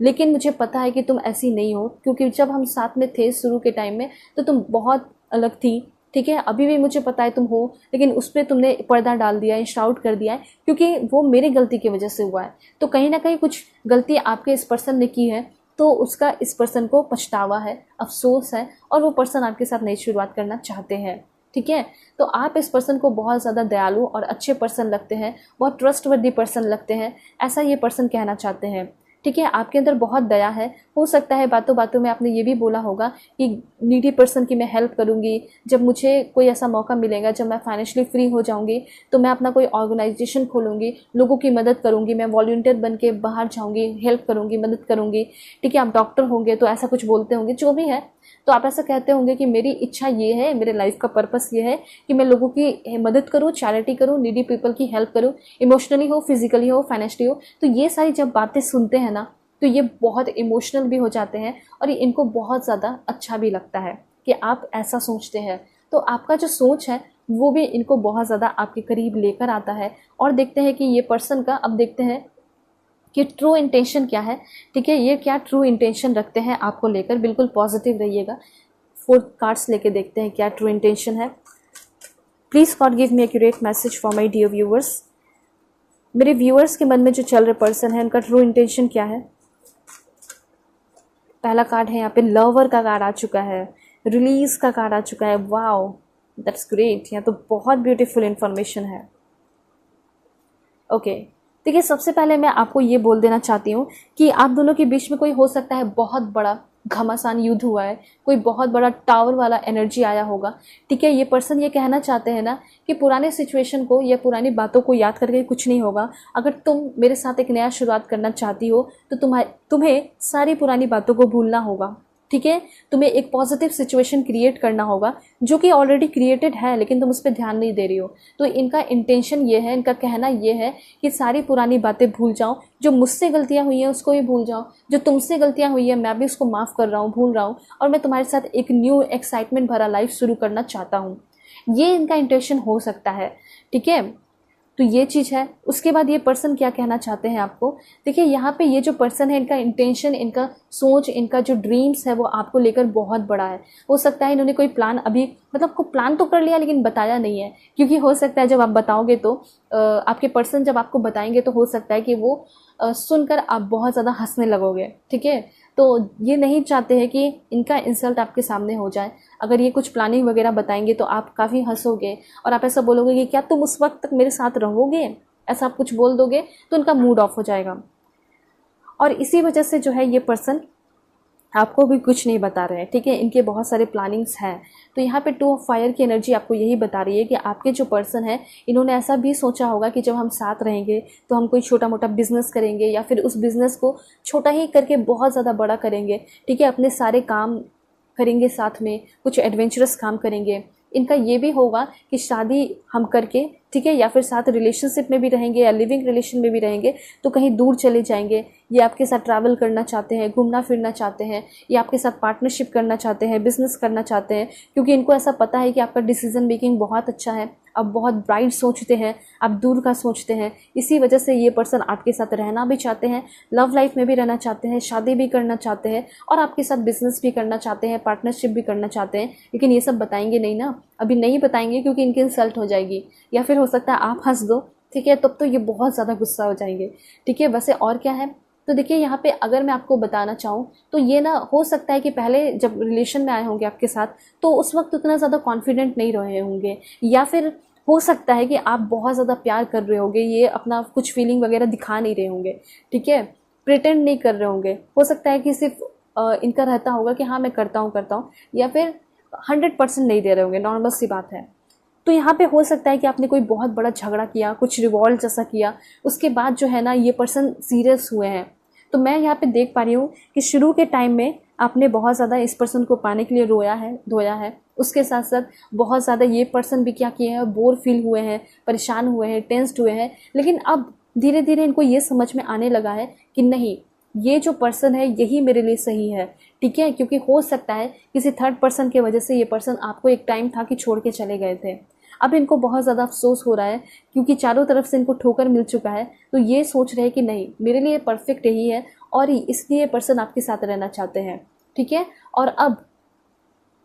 लेकिन मुझे पता है कि तुम ऐसी नहीं हो, क्योंकि जब हम साथ में थे शुरू के टाइम में तो तुम बहुत अलग थी। ठीक है, अभी भी मुझे पता है तुम हो, लेकिन उस पर तुमने पर्दा डाल दिया है, शाउट कर दिया है, क्योंकि वो मेरी गलती की वजह से हुआ है। तो कहीं ना कहीं कुछ गलती आपके इस पर्सन ने की है, तो उसका इस पर्सन को पछतावा है, अफसोस है, और वो पर्सन आपके साथ नई शुरुआत करना चाहते हैं। ठीक है, तो आप इस पर्सन को बहुत ज़्यादा दयालु और अच्छे पर्सन लगते हैं, बहुत ट्रस्टवर्दी पर्सन लगते हैं, ऐसा ये पर्सन कहना चाहते हैं। ठीक है, आपके अंदर बहुत दया है। हो सकता है बातों बातों में आपने ये भी बोला होगा कि नीडी पर्सन की मैं हेल्प करूँगी, जब मुझे कोई ऐसा मौका मिलेगा, जब मैं फाइनेंशियली फ्री हो जाऊँगी तो मैं अपना कोई ऑर्गेनाइजेशन खोलूँगी, लोगों की मदद करूँगी, मैं वॉलंटियर बन के बाहर जाऊँगी, हेल्प करूँगी, मदद करूँगी। ठीक है, आप डॉक्टर होंगे तो ऐसा कुछ बोलते होंगे, जो भी है तो आप ऐसा कहते होंगे कि मेरी इच्छा ये है, मेरे लाइफ का पर्पस ये है कि मैं लोगों की मदद करूँ, चैरिटी करूँ, नीडी पीपल की हेल्प करूँ, इमोशनली हो, फिजिकली हो, फाइनेंशियली हो। तो ये सारी जब बातें सुनते हैं ना, तो ये बहुत इमोशनल भी हो जाते हैं और ये इनको बहुत ज़्यादा अच्छा भी लगता है कि आप ऐसा सोचते हैं। तो आपका जो सोच है वो भी इनको बहुत ज़्यादा आपके करीब लेकर आता है। और देखते हैं कि ये पर्सन का, अब देखते हैं कि ट्रू इंटेंशन क्या है। ठीक है, ये क्या ट्रू इंटेंशन रखते हैं आपको लेकर। बिल्कुल पॉजिटिव रहिएगा। 4 कार्ड्स लेके देखते हैं क्या ट्रू इंटेंशन है। Please God give me accurate message for my dear viewers. मेरे व्यूअर्स के मन में जो चल रहे पर्सन है, उनका ट्रू इंटेंशन क्या है। पहला कार्ड है यहाँ पे लवर का कार्ड आ चुका है, रिलीज का कार्ड आ चुका है। Wow, that's great. यहाँ तो बहुत ब्यूटीफुल इंफॉर्मेशन है। ओके, देखिए सबसे पहले मैं आपको ये बोल देना चाहती हूँ कि आप दोनों के बीच में कोई हो सकता है बहुत बड़ा घमासान युद्ध हुआ है, कोई बहुत बड़ा टावर वाला एनर्जी आया होगा। ठीक है, ये पर्सन ये कहना चाहते हैं ना कि पुराने सिचुएशन को या पुरानी बातों को याद करके कुछ नहीं होगा। अगर तुम मेरे साथ एक नया शुरुआत करना चाहती हो तो तुम्हें सारी पुरानी बातों को भूलना होगा। ठीक है, तुम्हें एक पॉजिटिव सिचुएशन क्रिएट करना होगा जो कि ऑलरेडी क्रिएटेड है, लेकिन तुम उस पर ध्यान नहीं दे रही हो। तो इनका इंटेंशन ये है, इनका कहना ये है कि सारी पुरानी बातें भूल जाओ, जो मुझसे गलतियां हुई हैं उसको भी भूल जाओ, जो तुमसे गलतियां हुई है मैं भी उसको माफ़ कर रहा हूँ, भूल रहा हूँ, और मैं तुम्हारे साथ एक न्यू एक्साइटमेंट भरा लाइफ शुरू करना चाहता हूँ। ये इनका इंटेंशन हो सकता है। ठीक है, तो ये चीज़ है। उसके बाद ये पर्सन क्या कहना चाहते हैं आपको। देखिए यहाँ पे ये जो पर्सन है, इनका इंटेंशन, इनका सोच, इनका जो ड्रीम्स है वो आपको लेकर बहुत बड़ा है। हो सकता है इन्होंने कोई प्लान अभी, मतलब को प्लान तो कर लिया लेकिन बताया नहीं है, क्योंकि हो सकता है जब आप बताओगे तो आपके पर्सन जब आपको बताएंगे तो हो सकता है कि वो सुनकर आप बहुत ज़्यादा हंसने लगोगे। ठीक है, तो ये नहीं चाहते हैं कि इनका इंसल्ट आपके सामने हो जाए। अगर ये कुछ प्लानिंग वगैरह बताएंगे तो आप काफ़ी हंसोगे और आप ऐसा बोलोगे कि क्या तुम उस वक्त तक मेरे साथ रहोगे, ऐसा आप कुछ बोल दोगे तो उनका मूड ऑफ हो जाएगा। और इसी वजह से जो है ये पर्सन आपको भी कुछ नहीं बता रहे हैं। ठीक है, इनके बहुत सारे प्लानिंग्स हैं। तो यहाँ पे 2 ऑफ फायर की एनर्जी आपको यही बता रही है कि आपके जो पर्सन है, इन्होंने ऐसा भी सोचा होगा कि जब हम साथ रहेंगे तो हम कोई छोटा मोटा बिजनेस करेंगे या फिर उस बिजनेस को छोटा ही करके बहुत ज़्यादा बड़ा करेंगे। ठीक है, अपने सारे काम करेंगे साथ में, कुछ एडवेंचरस काम करेंगे। इनका ये भी होगा कि शादी हम करके, ठीक है, या फिर साथ रिलेशनशिप में भी रहेंगे या लिविंग रिलेशन में भी रहेंगे तो कहीं दूर चले जाएंगे। ये आपके साथ ट्रैवल करना चाहते हैं, घूमना फिरना चाहते हैं, ये आपके साथ पार्टनरशिप करना चाहते हैं, बिजनेस करना चाहते हैं, क्योंकि इनको ऐसा पता है कि आपका डिसीजन मेकिंग बहुत अच्छा है, आप बहुत ब्राइट सोचते हैं, आप दूर का सोचते हैं। इसी वजह से ये पर्सन आपके साथ रहना भी चाहते हैं, लव लाइफ में भी रहना चाहते हैं, शादी भी करना चाहते हैं और आपके साथ बिजनेस भी करना चाहते हैं, पार्टनरशिप भी करना चाहते हैं। लेकिन ये सब बताएंगे नहीं ना, अभी नहीं बताएंगे क्योंकि इनकी इंसल्ट हो जाएगी, या फिर हो सकता है आप हंस दो। ठीक है, तब तो ये बहुत ज़्यादा गुस्सा हो जाएंगे। ठीक है, वैसे और क्या है, तो देखिए यहाँ पे अगर मैं आपको बताना चाहूँ तो ये ना हो सकता है कि पहले जब रिलेशन में आए होंगे आपके साथ तो उस वक्त उतना ज़्यादा कॉन्फिडेंट नहीं रहे होंगे, या फिर हो सकता है कि आप बहुत ज़्यादा प्यार कर रहे होंगे, ये अपना कुछ फीलिंग वगैरह दिखा नहीं रहे होंगे। ठीक है, प्रिटेंड नहीं कर रहे होंगे। हो सकता है कि सिर्फ इनका रहता होगा कि हाँ मैं करता हूँ, या फिर 100% नहीं दे रहे होंगे, नॉर्मल सी बात है। तो यहाँ पे हो सकता है कि आपने कोई बहुत बड़ा झगड़ा किया, कुछ रिवॉल्ट जैसा किया, उसके बाद जो है ना ये पर्सन सीरियस हुए हैं। तो मैं यहाँ पे देख पा रही हूँ कि शुरू के टाइम में आपने बहुत ज़्यादा इस पर्सन को पाने के लिए रोया है, धोया है। उसके साथ साथ बहुत ज़्यादा ये पर्सन भी क्या किए हैं, बोर फील हुए हैं, परेशान हुए हैं, टेंस्ड हुए हैं। लेकिन अब धीरे धीरे इनको ये समझ में आने लगा है कि नहीं, ये जो पर्सन है यही मेरे लिए सही है। ठीक है, क्योंकि हो सकता है किसी थर्ड पर्सन की वजह से ये पर्सन आपको एक टाइम था कि छोड़ के चले गए थे। अब इनको बहुत ज़्यादा अफसोस हो रहा है क्योंकि चारों तरफ से इनको ठोकर मिल चुका है। तो ये सोच रहे हैं कि नहीं, मेरे लिए परफेक्ट यही है और इसलिए ये पर्सन आपके साथ रहना चाहते हैं। ठीक है, और अब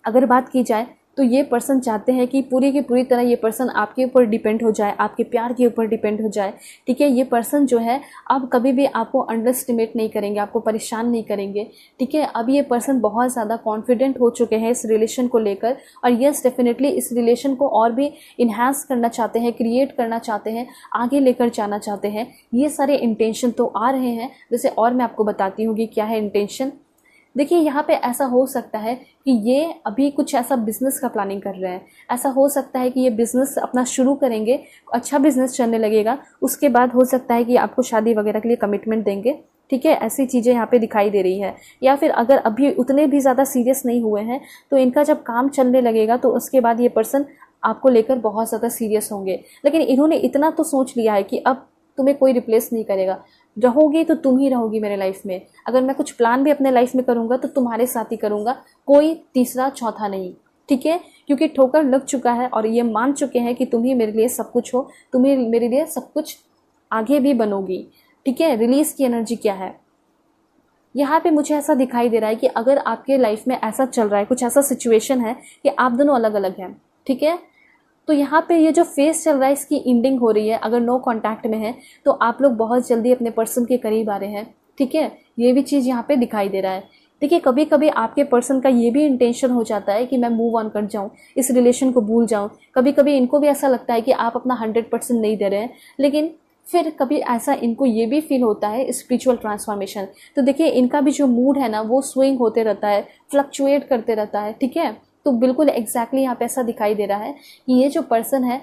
अगर बात की जाए तो ये पर्सन चाहते हैं कि पूरी की पूरी तरह ये पर्सन आपके ऊपर डिपेंड हो जाए, आपके प्यार के ऊपर डिपेंड हो जाए। ठीक है, ये पर्सन जो है अब कभी भी आपको अंडर एस्टिमेट नहीं करेंगे, आपको परेशान नहीं करेंगे। ठीक है, अब ये पर्सन बहुत ज़्यादा कॉन्फिडेंट हो चुके हैं इस रिलेशन को लेकर, और यस डेफिनेटली इस रिलेशन को और भी इन्हांस करना चाहते हैं, क्रिएट करना चाहते हैं, आगे लेकर जाना चाहते हैं। ये सारे इंटेंशन तो आ रहे हैं। जैसे और मैं आपको बताती हूँ कि क्या है इंटेंशन। देखिए, यहाँ पे ऐसा हो सकता है कि ये अभी कुछ ऐसा बिजनेस का प्लानिंग कर रहे हैं। ऐसा हो सकता है कि ये बिजनेस अपना शुरू करेंगे, अच्छा बिजनेस चलने लगेगा, उसके बाद हो सकता है कि आपको शादी वगैरह के लिए कमिटमेंट देंगे। ठीक है, ऐसी चीज़ें यहाँ पे दिखाई दे रही है। या फिर अगर अभी उतने भी ज़्यादा सीरियस नहीं हुए हैं तो इनका जब काम चलने लगेगा तो उसके बाद ये पर्सन आपको लेकर बहुत ज़्यादा सीरियस होंगे। लेकिन इन्होंने इतना तो सोच लिया है कि अब तुम्हें कोई रिप्लेस नहीं करेगा, रहोगी तो तुम ही रहोगी मेरे लाइफ में। अगर मैं कुछ प्लान भी अपने लाइफ में करूँगा तो तुम्हारे साथ ही करूँगा, कोई तीसरा चौथा नहीं। ठीक है, क्योंकि ठोकर लग चुका है और ये मान चुके हैं कि तुम ही मेरे लिए सब कुछ हो, तुम ही मेरे लिए सब कुछ आगे भी बनोगी। ठीक है, रिलीज की एनर्जी क्या है यहाँ पे मुझे ऐसा दिखाई दे रहा है कि अगर आपके लाइफ में ऐसा चल रहा है, कुछ ऐसा सिचुएशन है कि आप दोनों अलग अलग हैं। ठीक है, तो यहाँ पे ये जो फेस चल रहा है इसकी एंडिंग हो रही है। अगर नो कांटेक्ट में है तो आप लोग बहुत जल्दी अपने पर्सन के करीब आ रहे हैं। ठीक है, ये भी चीज़ यहाँ पे दिखाई दे रहा है। देखिए, कभी कभी आपके पर्सन का ये भी इंटेंशन हो जाता है कि मैं मूव ऑन कर जाऊँ, इस रिलेशन को भूल जाऊँ। कभी कभी इनको भी ऐसा लगता है कि आप अपना 100% नहीं दे रहे हैं, लेकिन फिर कभी ऐसा इनको ये भी फील होता है स्पिरिचुअल ट्रांसफॉर्मेशन। तो देखिए, इनका भी जो मूड है ना वो स्विंग होते रहता है, फ्लक्चुएट करते रहता है। ठीक है, तो बिल्कुल एग्जैक्टली यहाँ पे ऐसा दिखाई दे रहा है कि ये जो पर्सन है,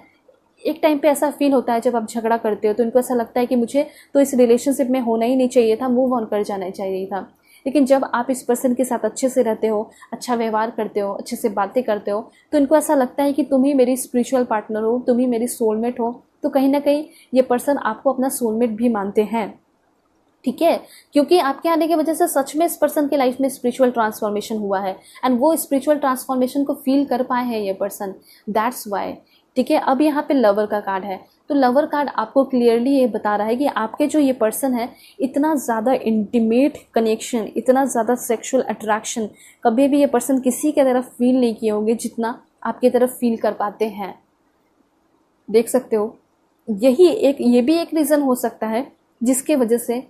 एक टाइम पे ऐसा फील होता है जब आप झगड़ा करते हो तो इनको ऐसा लगता है कि मुझे तो इस रिलेशनशिप में होना ही नहीं चाहिए था, मूव ऑन कर जाना चाहिए था। लेकिन जब आप इस पर्सन के साथ अच्छे से रहते हो, अच्छा व्यवहार करते हो, अच्छे से बातें करते हो, तो इनको ऐसा लगता है कि तुम ही मेरी स्पिरिचुअल पार्टनर हो, तुम ही मेरी सोलमेट हो। तो कहीं ना कहीं ये पर्सन आपको अपना सोलमेट भी मानते हैं। ठीक है, क्योंकि आपके आने की वजह से सच में इस पर्सन की लाइफ में स्पिरिचुअल ट्रांसफॉर्मेशन हुआ है, एंड वो स्पिरिचुअल ट्रांसफॉर्मेशन को फील कर पाए हैं ये पर्सन, दैट्स वाई। ठीक है, अब यहाँ पे लवर का कार्ड है, तो लवर कार्ड आपको क्लियरली ये बता रहा है कि आपके जो ये पर्सन है, इतना ज़्यादा इंटीमेट कनेक्शन, इतना ज़्यादा सेक्सुअल अट्रैक्शन कभी भी ये पर्सन किसी की तरफ फील नहीं किए होंगे जितना आपकी तरफ फील कर पाते हैं। देख सकते हो, ये भी एक रीज़न हो सकता है जिसके वजह से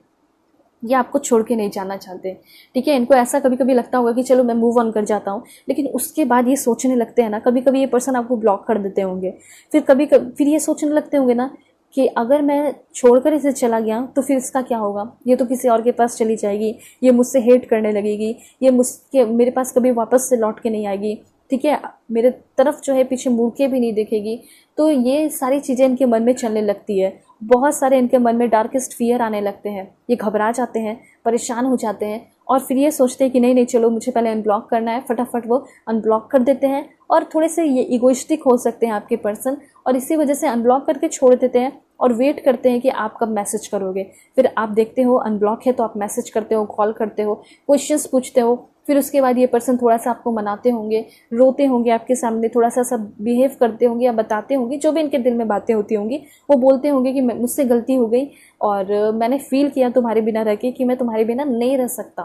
ये आपको छोड़ के नहीं जाना चाहते। ठीक है, इनको ऐसा कभी कभी लगता होगा कि चलो मैं मूव ऑन कर जाता हूँ, लेकिन उसके बाद ये सोचने लगते हैं ना, कभी कभी ये पर्सन आपको ब्लॉक कर देते होंगे। फिर ये सोचने लगते होंगे ना कि अगर मैं छोड़कर इसे चला गया तो फिर इसका क्या होगा, ये तो किसी और के पास चली जाएगी, ये मुझसे हेट करने लगेगी, ये मेरे पास कभी वापस से लौट के नहीं आएगी। ठीक है, मेरे तरफ जो है पीछे मुड़ के भी नहीं देखेगी। तो ये सारी चीज़ें इनके मन में चलने लगती है। बहुत सारे इनके मन में डार्केस्ट फियर आने लगते हैं, ये घबरा जाते हैं, परेशान हो जाते हैं, और फिर ये सोचते हैं कि नहीं नहीं चलो मुझे पहले अनब्लॉक करना है। फटाफट वो अनब्लॉक कर देते हैं, और थोड़े से ये इगोइस्टिक हो सकते हैं आपके पर्सन, और इसी वजह से अनब्लॉक करके छोड़ देते हैं और वेट करते हैं कि आप कब मैसेज करोगे। फिर आप देखते हो अनब्लॉक है तो आप मैसेज करते हो, कॉल करते हो, क्वेश्चंस पूछते हो। फिर उसके बाद ये पर्सन थोड़ा सा आपको मनाते होंगे, रोते होंगे आपके सामने, थोड़ा सा सब बिहेव करते होंगे या बताते होंगे, जो भी इनके दिल में बातें होती होंगी वो बोलते होंगे कि मुझसे गलती हो गई और मैंने फील किया तुम्हारे बिना रह के कि मैं तुम्हारे बिना नहीं रह सकता।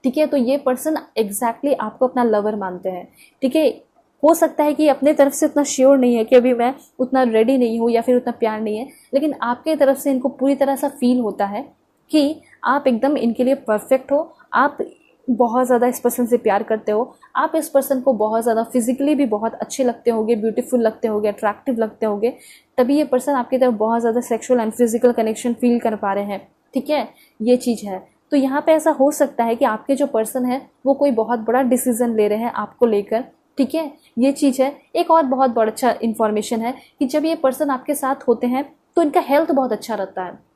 ठीक है, तो ये पर्सन एग्जैक्टली आपको अपना लवर मानते हैं। ठीक है, हो सकता है कि अपने तरफ से उतना श्योर नहीं है कि अभी मैं उतना रेडी नहीं हूँ या फिर उतना प्यार नहीं है, लेकिन आपके तरफ से इनको पूरी तरह सा फील होता है कि आप एकदम इनके लिए परफेक्ट हो, आप बहुत ज़्यादा इस पर्सन से प्यार करते हो, आप इस पर्सन को बहुत ज़्यादा फिजिकली भी बहुत अच्छे लगते होगे, ब्यूटीफुल लगते होगे, अट्रैक्टिव लगते होगे, तभी ये पर्सन आपकी तरफ बहुत ज़्यादा sexual and physical connection feel कर पा रहे हैं। ठीक है, ये चीज़ है। तो यहाँ पे ऐसा हो सकता है कि आपके जो पर्सन है वो कोई बहुत बड़ा डिसीजन ले रहे हैं आपको लेकर। ठीक है, ये चीज़ है। एक और बहुत बड़ा अच्छा इन्फॉर्मेशन है कि जब ये पर्सन आपके साथ होते हैं तो इनका हेल्थ बहुत अच्छा रहता है।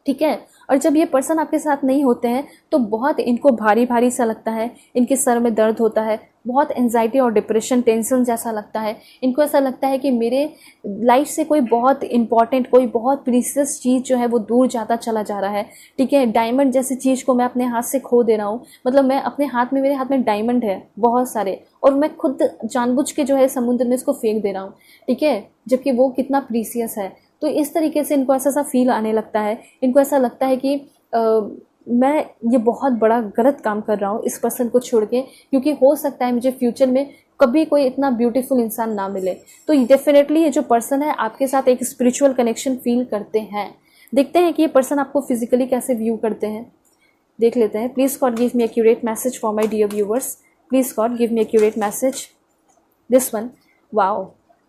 ठीक है, और जब ये पर्सन आपके साथ नहीं होते हैं तो बहुत इनको भारी भारी सा लगता है, इनके सर में दर्द होता है, बहुत एंजाइटी और डिप्रेशन, टेंशन जैसा लगता है। इनको ऐसा लगता है कि मेरे लाइफ से कोई बहुत इंपॉर्टेंट, कोई बहुत प्रीशियस चीज़ जो है वो दूर जाता चला जा रहा है। ठीक है, डायमंड जैसी चीज़ को मैं अपने हाथ से खो दे रहा हूँ, मतलब मैं अपने हाथ में, मेरे हाथ में डायमंड है बहुत सारे, और मैं खुद जानबूझ के जो है समुद्र में इसको फेंक दे रहा हूँ। ठीक है, जबकि वो कितना प्रीशियस है। तो इस तरीके से इनको ऐसा सा फील आने लगता है, इनको ऐसा लगता है कि मैं ये बहुत बड़ा गलत काम कर रहा हूँ इस पर्सन को छोड़ के, क्योंकि हो सकता है मुझे फ्यूचर में कभी कोई इतना ब्यूटीफुल इंसान ना मिले। तो डेफिनेटली ये जो पर्सन है आपके साथ एक स्पिरिचुअल कनेक्शन फील करते हैं। देखते हैं कि ये पर्सन आपको फिजिकली कैसे व्यू करते हैं, देख लेते हैं। Please God give me accurate message for my dear viewers. Please God give me accurate message. This one, wow.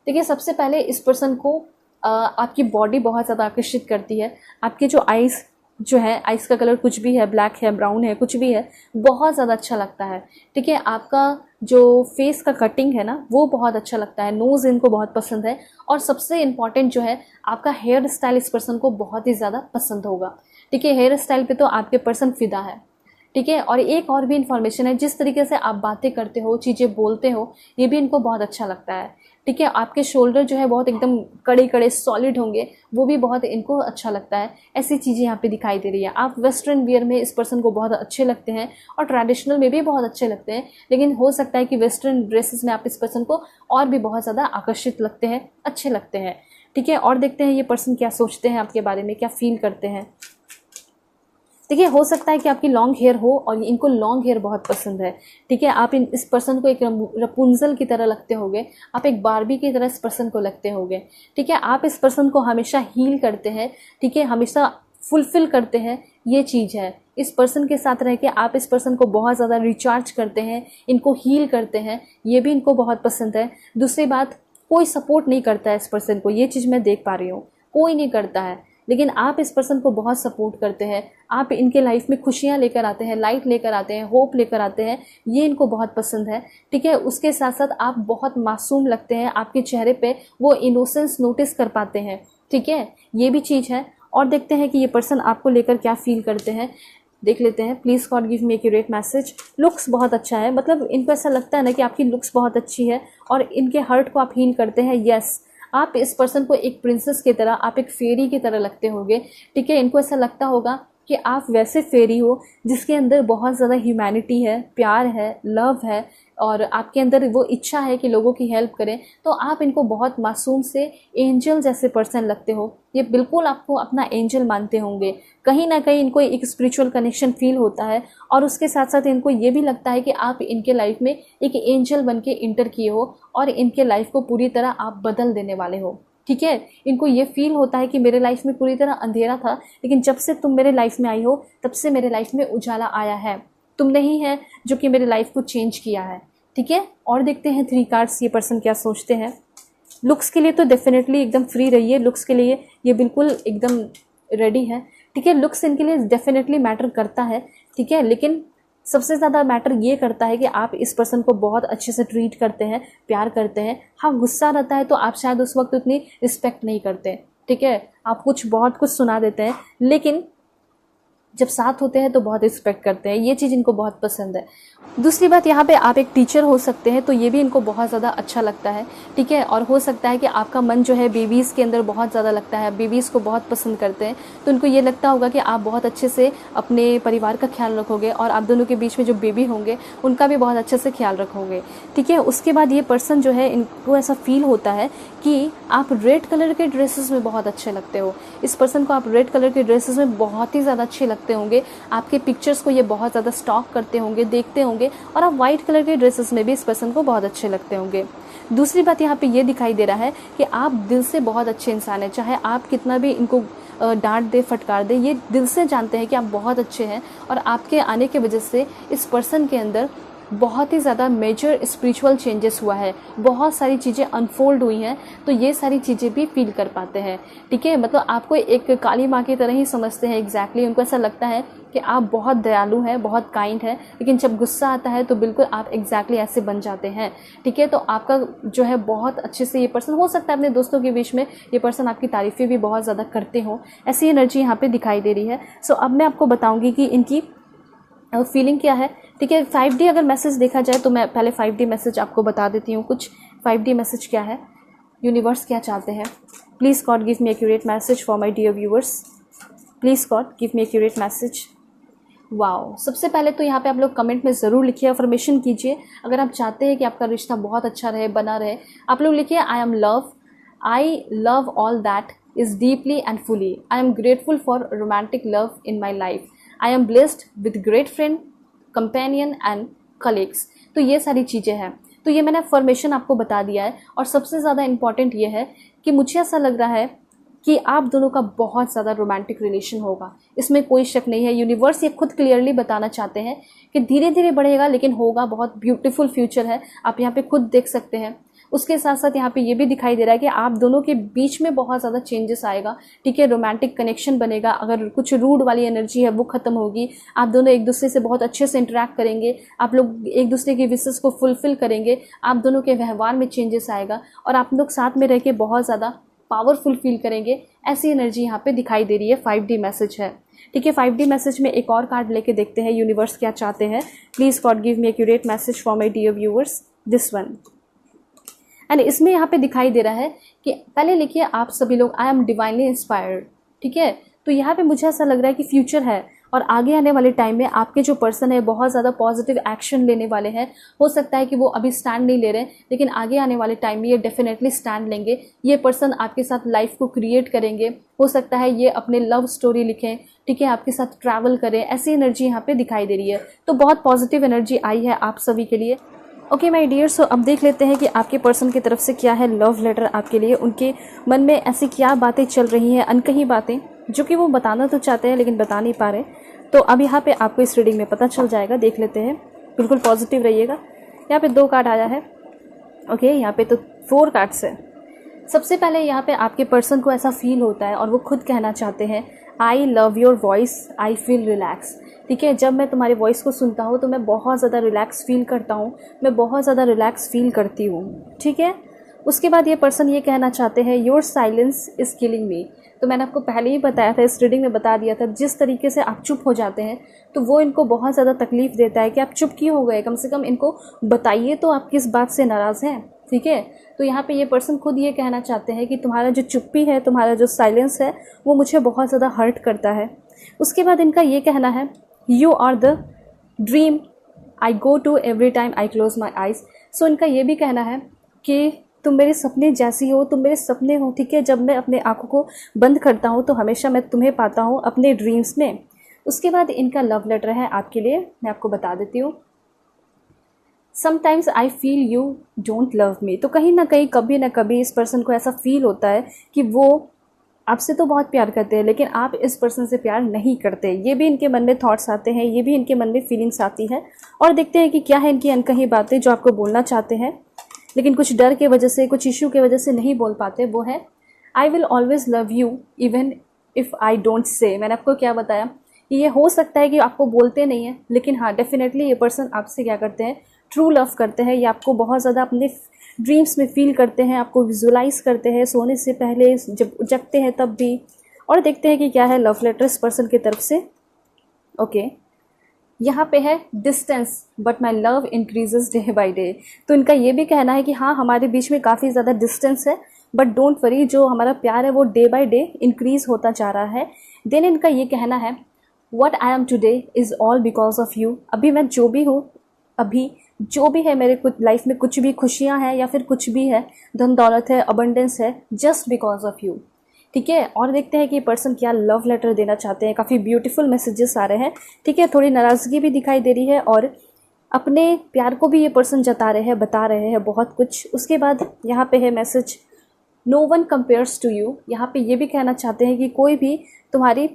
देखिए, सबसे पहले इस पर्सन को आपकी बॉडी बहुत ज़्यादा आकर्षित करती है। आपके जो आइज़ जो है, आइज़ का कलर कुछ भी है, ब्लैक है, ब्राउन है, कुछ भी है, बहुत ज़्यादा अच्छा लगता है। ठीक है, आपका जो फेस का कटिंग है ना, वो बहुत अच्छा लगता है। नोज़ इनको बहुत पसंद है। और सबसे इम्पॉर्टेंट जो है, आपका हेयर स्टाइल इस पर्सन को बहुत ही ज़्यादा पसंद होगा। ठीक है, हेयर स्टाइल पे तो आपके पर्सन फिदा है। ठीक है, और एक और भी इन्फॉर्मेशन है, जिस तरीके से आप बातें करते हो, चीज़ें बोलते हो, ये भी इनको बहुत अच्छा लगता है। ठीक है, आपके शोल्डर जो है बहुत एकदम कड़े कड़े सॉलिड होंगे, वो भी बहुत इनको अच्छा लगता है। ऐसी चीज़ें यहाँ पे दिखाई दे रही है। आप वेस्टर्न वियर में इस पर्सन को बहुत अच्छे लगते हैं और ट्रेडिशनल में भी बहुत अच्छे लगते हैं, लेकिन हो सकता है कि वेस्टर्न ड्रेसेस में आप इस पर्सन को और भी बहुत ज़्यादा आकर्षित लगते हैं, अच्छे लगते हैं। ठीक है, और देखते हैं ये पर्सन क्या सोचते हैं आपके बारे में, क्या फील करते हैं। देखिए, हो सकता है कि आपकी लॉन्ग हेयर हो और इनको लॉन्ग हेयर बहुत पसंद है। ठीक है, आप इस पर्सन को एक रपुंजल की तरह लगते होंगे, आप एक बारबी की तरह इस पर्सन को लगते होंगे। ठीक है, आप इस पर्सन को हमेशा हील करते हैं। ठीक है, हमेशा फुलफिल करते हैं, ये चीज़ है। इस पर्सन के साथ रह के आप इस पर्सन को बहुत ज़्यादा रिचार्ज करते हैं, इनको हील करते हैं, ये भी इनको बहुत पसंद है। दूसरी बात, कोई सपोर्ट नहीं करता है इस पर्सन को, ये चीज़ मैं देख पा रही हूँ, कोई नहीं करता है, लेकिन आप इस पर्सन को बहुत सपोर्ट करते हैं। आप इनके लाइफ में खुशियाँ लेकर आते हैं, लाइट लेकर आते हैं, होप लेकर आते हैं, ये इनको बहुत पसंद है। ठीक है, उसके साथ साथ आप बहुत मासूम लगते हैं, आपके चेहरे पे वो इनोसेंस नोटिस कर पाते हैं। ठीक है, ये भी चीज़ है। और देखते हैं कि ये पर्सन आपको लेकर क्या फील करते हैं, देख लेते हैं। Please God give me accurate message. Looks बहुत अच्छा है, मतलब इनको ऐसा लगता है ना कि आपकी लुक्स बहुत अच्छी है और इनके हर्ट को आप हील करते हैं। यस, आप इस पर्सन को एक प्रिंसेस की तरह, आप एक फेरी की तरह लगते होंगे। ठीक है, इनको ऐसा लगता होगा कि आप वैसे फेरी हो जिसके अंदर बहुत ज़्यादा ह्यूमैनिटी है, प्यार है, लव है, और आपके अंदर वो इच्छा है कि लोगों की हेल्प करें। तो आप इनको बहुत मासूम से एंजल जैसे पर्सन लगते हो। ये बिल्कुल आपको अपना एंजल मानते होंगे। कहीं ना कहीं इनको एक स्पिरिचुअल कनेक्शन फील होता है, और उसके साथ साथ इनको ये भी लगता है कि आप इनके लाइफ में एक एंजल बन के इंटर किए हो और इनके लाइफ को पूरी तरह आप बदल देने वाले हो। ठीक है, इनको ये फील होता है कि मेरे लाइफ में पूरी तरह अंधेरा था, लेकिन जब से तुम मेरे लाइफ में आई हो तब से मेरे लाइफ में उजाला आया है। तुम नहीं है जो कि मेरे लाइफ को चेंज किया है। ठीक है, और देखते हैं 3 कार्ड्स ये पर्सन क्या सोचते हैं। लुक्स के लिए तो डेफिनेटली एकदम फ्री रहिए, लुक्स के लिए ये बिल्कुल एकदम रेडी है। ठीक है, लुक्स इनके लिए डेफिनेटली मैटर करता है। ठीक है, लेकिन सबसे ज़्यादा मैटर ये करता है कि आप इस पर्सन को बहुत अच्छे से ट्रीट करते हैं, प्यार करते हैं। हाँ, गुस्सा रहता है तो आप शायद उस वक्त उतनी रिस्पेक्ट नहीं करते। ठीक है, आप बहुत कुछ सुना देते हैं, लेकिन जब साथ होते हैं तो बहुत रिस्पेक्ट करते हैं, ये चीज़ इनको बहुत पसंद है। दूसरी बात, यहाँ पे आप एक टीचर हो सकते हैं, तो ये भी इनको बहुत ज़्यादा अच्छा लगता है। ठीक है, और हो सकता है कि आपका मन जो है बेबीज़ के अंदर बहुत ज़्यादा लगता है, बेबीज़ को बहुत पसंद करते हैं, तो उनको ये लगता होगा कि आप बहुत अच्छे से अपने परिवार का ख्याल रखोगे और आप दोनों के बीच में जो बेबी होंगे उनका भी बहुत अच्छे से ख्याल रखोगे। ठीक है, उसके बाद ये पर्सन जो है, इनको ऐसा फील होता है कि आप रेड कलर के ड्रेसेस में बहुत अच्छे लगते हो। इस पर्सन को आप रेड कलर के ड्रेसेस में बहुत ही ज़्यादा अच्छे लगते होंगे। आपके पिक्चर्स को ये बहुत ज़्यादा स्टॉक करते होंगे, देखते होंगे, और आप वाइट कलर के ड्रेसेस में भी इस पर्सन को बहुत अच्छे लगते होंगे। दूसरी बात यहाँ पे ये दिखाई दे रहा है कि आप दिल से बहुत अच्छे इंसान हैं। चाहे आप कितना भी इनको डांट दे, फटकार दे, ये दिल से जानते हैं कि आप बहुत अच्छे हैं, और आपके आने की वजह से इस पर्सन के अंदर बहुत ही ज़्यादा मेजर स्पिरिचुअल चेंजेस हुआ है, बहुत सारी चीज़ें अनफोल्ड हुई हैं, तो ये सारी चीज़ें भी फील कर पाते हैं। ठीक है, मतलब आपको एक काली माँ की तरह ही समझते हैं एग्जैक्टली। उनको ऐसा लगता है कि आप बहुत दयालु हैं, बहुत काइंड हैं, लेकिन जब गुस्सा आता है तो बिल्कुल आप एग्जैक्टली ऐसे बन जाते हैं। ठीक है, तो आपका जो है बहुत अच्छे से ये पर्सन, हो सकता है अपने दोस्तों के बीच में ये पर्सन आपकी तारीफ़ें भी बहुत ज़्यादा करते हो, ऐसी एनर्जी यहाँ पे दिखाई दे रही है। सो अब मैं आपको बताऊँगी कि इनकी फीलिंग क्या है। ठीक है, 5D अगर मैसेज देखा जाए तो मैं पहले 5D मैसेज आपको बता देती हूँ। कुछ 5D मैसेज क्या है, यूनिवर्स क्या चाहते हैं। Please God give me accurate message for my dear viewers. Please God give me accurate message. Wow, सबसे पहले तो यहाँ पे आप लोग कमेंट में ज़रूर लिखिए, अफर्मेशन कीजिए। अगर आप चाहते हैं कि आपका रिश्ता बहुत अच्छा रहे, बना रहे, आप लोग लिखिए I love all that is deeply and fully. I am grateful for romantic love in my life. I am blessed with great friend, companion and colleagues. तो ये सारी चीज़ें हैं। तो ये मैंने अफर्मेशन आपको बता दिया है। और सबसे ज़्यादा इम्पॉर्टेंट ये है कि मुझे ऐसा लग रहा है कि आप दोनों का बहुत ज़्यादा रोमांटिक रिलेशन होगा, इसमें कोई शक नहीं है। यूनिवर्स ये खुद क्लियरली बताना चाहते हैं कि धीरे धीरे बढ़ेगा लेकिन होगा, बहुत ब्यूटीफुल फ्यूचर है, आप यहाँ पे खुद देख सकते हैं। उसके साथ साथ यहाँ पे ये भी दिखाई दे रहा है कि आप दोनों के बीच में बहुत ज़्यादा चेंजेस आएगा, ठीक है। रोमांटिक कनेक्शन बनेगा, अगर कुछ रूड वाली एनर्जी है वो खत्म होगी, आप दोनों एक दूसरे से बहुत अच्छे से इंटरेक्ट करेंगे, आप लोग एक दूसरे की विशेस को फुलफिल करेंगे, आप दोनों के व्यवहार में चेंजेस आएगा और आप लोग साथ में रह के बहुत ज़्यादा पावरफुल फील करेंगे। ऐसी एनर्जी यहाँ पे दिखाई दे रही है। 5D मैसेज है, ठीक है। 5D मैसेज में एक और कार्ड लेके देखते हैं यूनिवर्स क्या चाहते हैं। Please God give me accurate message for my dear viewers, this one. And इसमें यहाँ पे दिखाई दे रहा है कि पहले लिखिए आप सभी लोग, आई एम डिवाइनली इंस्पायर्ड, ठीक है। तो यहाँ पे मुझे ऐसा लग रहा है कि फ्यूचर है और आगे आने वाले टाइम में आपके जो पर्सन है बहुत ज़्यादा पॉजिटिव एक्शन लेने वाले हैं। हो सकता है कि वो अभी स्टैंड नहीं ले रहे, लेकिन आगे आने वाले टाइम में ये डेफिनेटली स्टैंड लेंगे। ये पर्सन आपके साथ लाइफ को क्रिएट करेंगे, हो सकता है ये अपने लव स्टोरी लिखें, ठीक है, आपके साथ ट्रैवल करें। ऐसी एनर्जी यहाँ पे दिखाई दे रही है। तो बहुत पॉजिटिव एनर्जी आई है आप सभी के लिए। ओके माय डियर, सो अब देख लेते हैं कि आपके पर्सन की तरफ से क्या है लव लेटर आपके लिए। उनके मन में ऐसी क्या बातें चल रही हैं, अनकही बातें जो कि वो बताना तो चाहते हैं लेकिन बता नहीं पा रहे। तो अब यहाँ पे आपको इस रीडिंग में पता चल जाएगा, देख लेते हैं। बिल्कुल पॉजिटिव रहिएगा। यहाँ पे 2 कार्ड आया है, ओके। यहाँ पे तो 4 कार्ड्स है। सबसे पहले यहाँ पे आपके पर्सन को ऐसा फील होता है और वो खुद कहना चाहते हैं, I love your voice, I feel relax, ठीक है। जब मैं तुम्हारी वॉइस को सुनता हूँ तो मैं बहुत ज़्यादा रिलैक्स फील करता हूँ, मैं बहुत ज़्यादा रिलैक्स फील करती हूँ, ठीक है। उसके बाद ये पर्सन ये कहना चाहते हैं, योर साइलेंस इज़ किलिंग मी। तो मैंने आपको पहले ही बताया था, इस रीडिंग में बता दिया था, जिस तरीके से आप चुप हो जाते हैं तो वो इनको बहुत ज़्यादा तकलीफ़ देता है कि आप चुप क्यों हो गए, कम से कम इनको बताइए तो आप किस बात से नाराज़ हैं, ठीक है। तो यहाँ पे ये पर्सन खुद ये कहना चाहते हैं कि तुम्हारा जो चुप्पी है, तुम्हारा जो साइलेंस है, वो मुझे बहुत ज़्यादा हर्ट करता है। उसके बाद इनका ये कहना है, you are the dream I go to every time I close my eyes. So इनका ये भी कहना है कि तुम मेरे सपने जैसी हो, तुम मेरे सपने हो, ठीक है। जब मैं अपने आँखों को बंद करता हूँ तो हमेशा मैं तुम्हें पाता हूँ अपने ड्रीम्स में। उसके बाद इनका लव लेटर है आपके लिए, मैं आपको बता देती हूँ। Sometimes I feel you don't love me. तो कहीं ना कहीं, कभी ना कभी इस पर्सन को ऐसा फील होता है कि वो आपसे तो बहुत प्यार करते हैं लेकिन आप इस पर्सन से प्यार नहीं करते। ये भी इनके मन में थॉट्स आते हैं, ये भी इनके मन में फीलिंग्स आती है। और देखते हैं कि क्या है इनकी अनकही बातें जो आपको बोलना चाहते हैं लेकिन कुछ डर के वजह से, कुछ इशू के वजह से नहीं बोल पाते। वो है, I will always love you even if I don't say. मैंने आपको क्या बताया कि ये हो सकता है कि आपको बोलते नहीं हैं, लेकिन हाँ डेफिनेटली ये पर्सन आपसे क्या करते हैं, ट्रू लव करते हैं। ये आपको बहुत ज़्यादा अपने ड्रीम्स में फील करते हैं, आपको विजुलाइज करते हैं सोने से पहले, जब जगते हैं तब भी। और देखते हैं कि क्या है लव लेटर इस पर्सन की तरफ से। ओके, यहाँ पे है distance but my love increases day by day. तो इनका ये भी कहना है कि हाँ हमारे बीच में काफ़ी ज़्यादा डिस्टेंस है, बट डोंट वरी, जो हमारा प्यार है वो डे बाई डे इंक्रीज होता जा रहा है। देन इनका ये कहना है, what I am today is all because of you. अभी मैं जो भी हूँ, अभी जो भी है मेरे कुछ लाइफ में, कुछ भी खुशियाँ हैं या फिर कुछ भी है, धन दौलत है, अबंडेंस है, जस्ट बिकॉज ऑफ यू, ठीक है। और देखते हैं कि पर्सन क्या लव लेटर देना चाहते हैं। काफ़ी ब्यूटीफुल मैसेजेस आ रहे हैं, ठीक है। थोड़ी नाराज़गी भी दिखाई दे रही है और अपने प्यार को भी ये पर्सन जता रहे हैं, बता रहे हैं बहुत कुछ। उसके बाद यहाँ पे है message, no one compares to you. यहाँ पे ये भी कहना चाहते हैं कि कोई भी तुम्हारे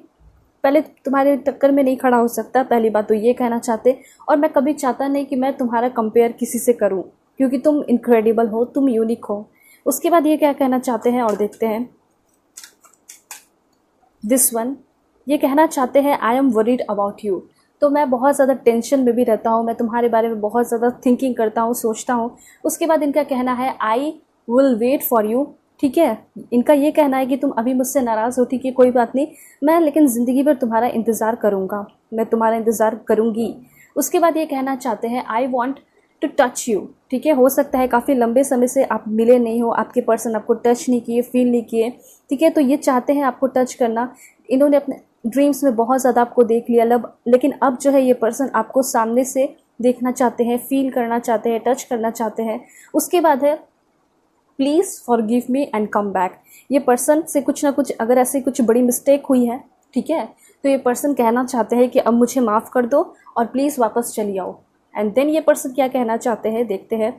टक्कर में नहीं खड़ा हो सकता, पहली बात तो ये कहना चाहते। और मैं कभी चाहता नहीं कि मैं तुम्हारा कंपेयर किसी से करूं, क्योंकि तुम इनक्रेडिबल हो, तुम यूनिक हो। उसके बाद ये क्या कहना चाहते हैं और देखते हैं। दिस वन, ये कहना चाहते हैं, I am worried about you. तो मैं बहुत ज़्यादा टेंशन में भी रहता हूँ, मैं तुम्हारे बारे में बहुत ज़्यादा थिंकिंग करता हूँ, सोचता हूँ। उसके बाद इनका कहना है, I will wait for you, ठीक है। इनका ये कहना है कि तुम अभी मुझसे नाराज़ हो, ठीक है, कोई बात नहीं, मैं लेकिन ज़िंदगी भर तुम्हारा इंतज़ार करूँगा, मैं तुम्हारा इंतज़ार करूँगी। उसके बाद ये कहना चाहते हैं, I want to touch you, ठीक है। हो सकता है काफ़ी लंबे समय से आप मिले नहीं हो, आपके पर्सन आपको टच नहीं किए, फील नहीं किए, ठीक है। तो ये चाहते हैं आपको टच करना। इन्होंने अपने ड्रीम्स में बहुत ज़्यादा आपको देख लिया लेकिन अब जो है ये पर्सन आपको सामने से देखना चाहते हैं, फील करना चाहते हैं, टच करना चाहते हैं। उसके बाद है, please forgive me and come back. ये पर्सन से कुछ ना कुछ अगर ऐसी कुछ बड़ी मिस्टेक हुई है, ठीक है, तो ये पर्सन कहना चाहते हैं कि अब मुझे माफ़ कर दो और प्लीज़ वापस चली आओ। एंड देन ये पर्सन क्या कहना चाहते हैं, देखते हैं।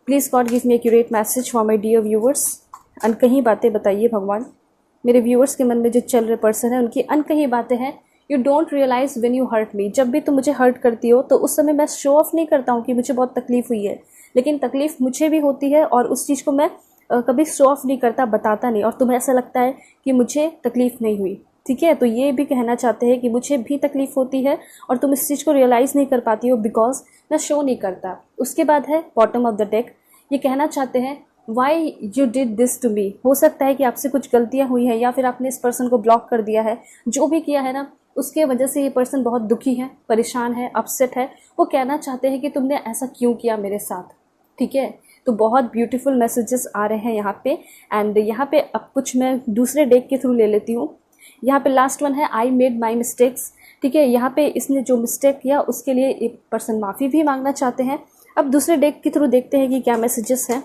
Please God give me accurate message for my dear viewers. अनकही बातें बताइए भगवान, मेरे व्यूअर्स के मन में जो चल रहे पर्सन है उनकी अनकही बातें हैं। You don't realise when you hurt me. जब भी तुम मुझे हर्ट करती हो तो उस समय मैं शो ऑफ नहीं करता हूँ कि मुझे बहुत तकलीफ़ हुई है, लेकिन तकलीफ़ मुझे भी होती है और उस चीज़ को मैं कभी शो ऑफ नहीं करता, बताता नहीं, और तुम्हें ऐसा लगता है कि मुझे तकलीफ़ नहीं हुई। ठीक है, तो ये भी कहना चाहते हैं कि मुझे भी तकलीफ़ होती है और तुम इस चीज़ को रियलाइज़ नहीं कर पाती हो बिकॉज मैं शो नहीं करता। उसके बाद है बॉटम ऑफ द डेक। ये कहना चाहते हैं why you did this to me. हो सकता है कि आपसे कुछ गलतियाँ हुई हैं या फिर आपने इस पर्सन को ब्लॉक कर दिया है। जो भी किया है ना, उसके वजह से ये पर्सन बहुत दुखी है, परेशान है, अपसेट है। वो कहना चाहते हैं कि तुमने ऐसा क्यों किया मेरे साथ। ठीक है, तो बहुत ब्यूटीफुल मैसेजेस आ रहे हैं यहाँ पे। एंड यहाँ पे अब कुछ मैं दूसरे डेक के थ्रू ले लेती हूँ। यहाँ पे लास्ट वन है आई मेड माई मिस्टेक्स। ठीक है, यहाँ पे इसने जो मिस्टेक किया उसके लिए एक पर्सन माफ़ी भी मांगना चाहते हैं। अब दूसरे डेक के थ्रू देखते हैं कि क्या मैसेजेस हैं।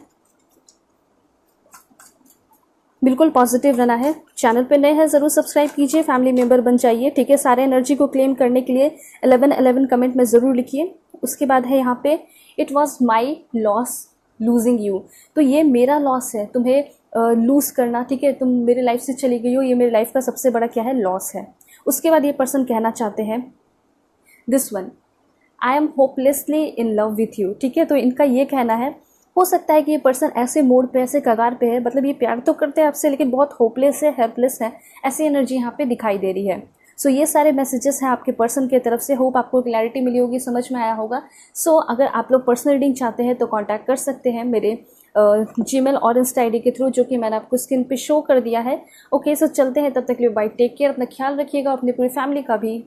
बिल्कुल पॉजिटिव रहना है। चैनल पे नए हैं ज़रूर सब्सक्राइब कीजिए, फैमिली मेंबर बन जाइए। ठीक है, सारे एनर्जी को क्लेम करने के लिए 1111 कमेंट में ज़रूर लिखिए। उसके बाद है यहाँ पे it was my loss losing you. तो ये मेरा लॉस है तुम्हें लूज़ करना। ठीक है, तुम मेरे लाइफ से चली गई हो, ये मेरी लाइफ का सबसे बड़ा क्या है, लॉस है। उसके बाद ये पर्सन कहना चाहते हैं this one I am hopelessly in love with you. ठीक है, तो इनका ये कहना है, हो सकता है कि ये पर्सन ऐसे मोड पे, ऐसे कगार पे है, मतलब ये प्यार तो करते हैं आपसे लेकिन बहुत होपलेस है, हेल्पलेस है, ऐसी एनर्जी यहाँ पे दिखाई दे रही है। सो ये सारे मैसेजेस हैं आपके पर्सन की तरफ से। होप आपको क्लैरिटी मिली होगी, समझ में आया होगा। सो अगर आप लोग पर्सनल रीडिंग चाहते हैं तो कॉन्टैक्ट कर सकते हैं मेरे जीमेल और इंस्टा आईडी के थ्रू, जो कि मैंने आपको स्क्रीन पे शो कर दिया है। ओके, सो चलते हैं, तब तक के लिए बाय, टेक केयर, अपना ख्याल रखिएगा, अपनी पूरी फैमिली का भी।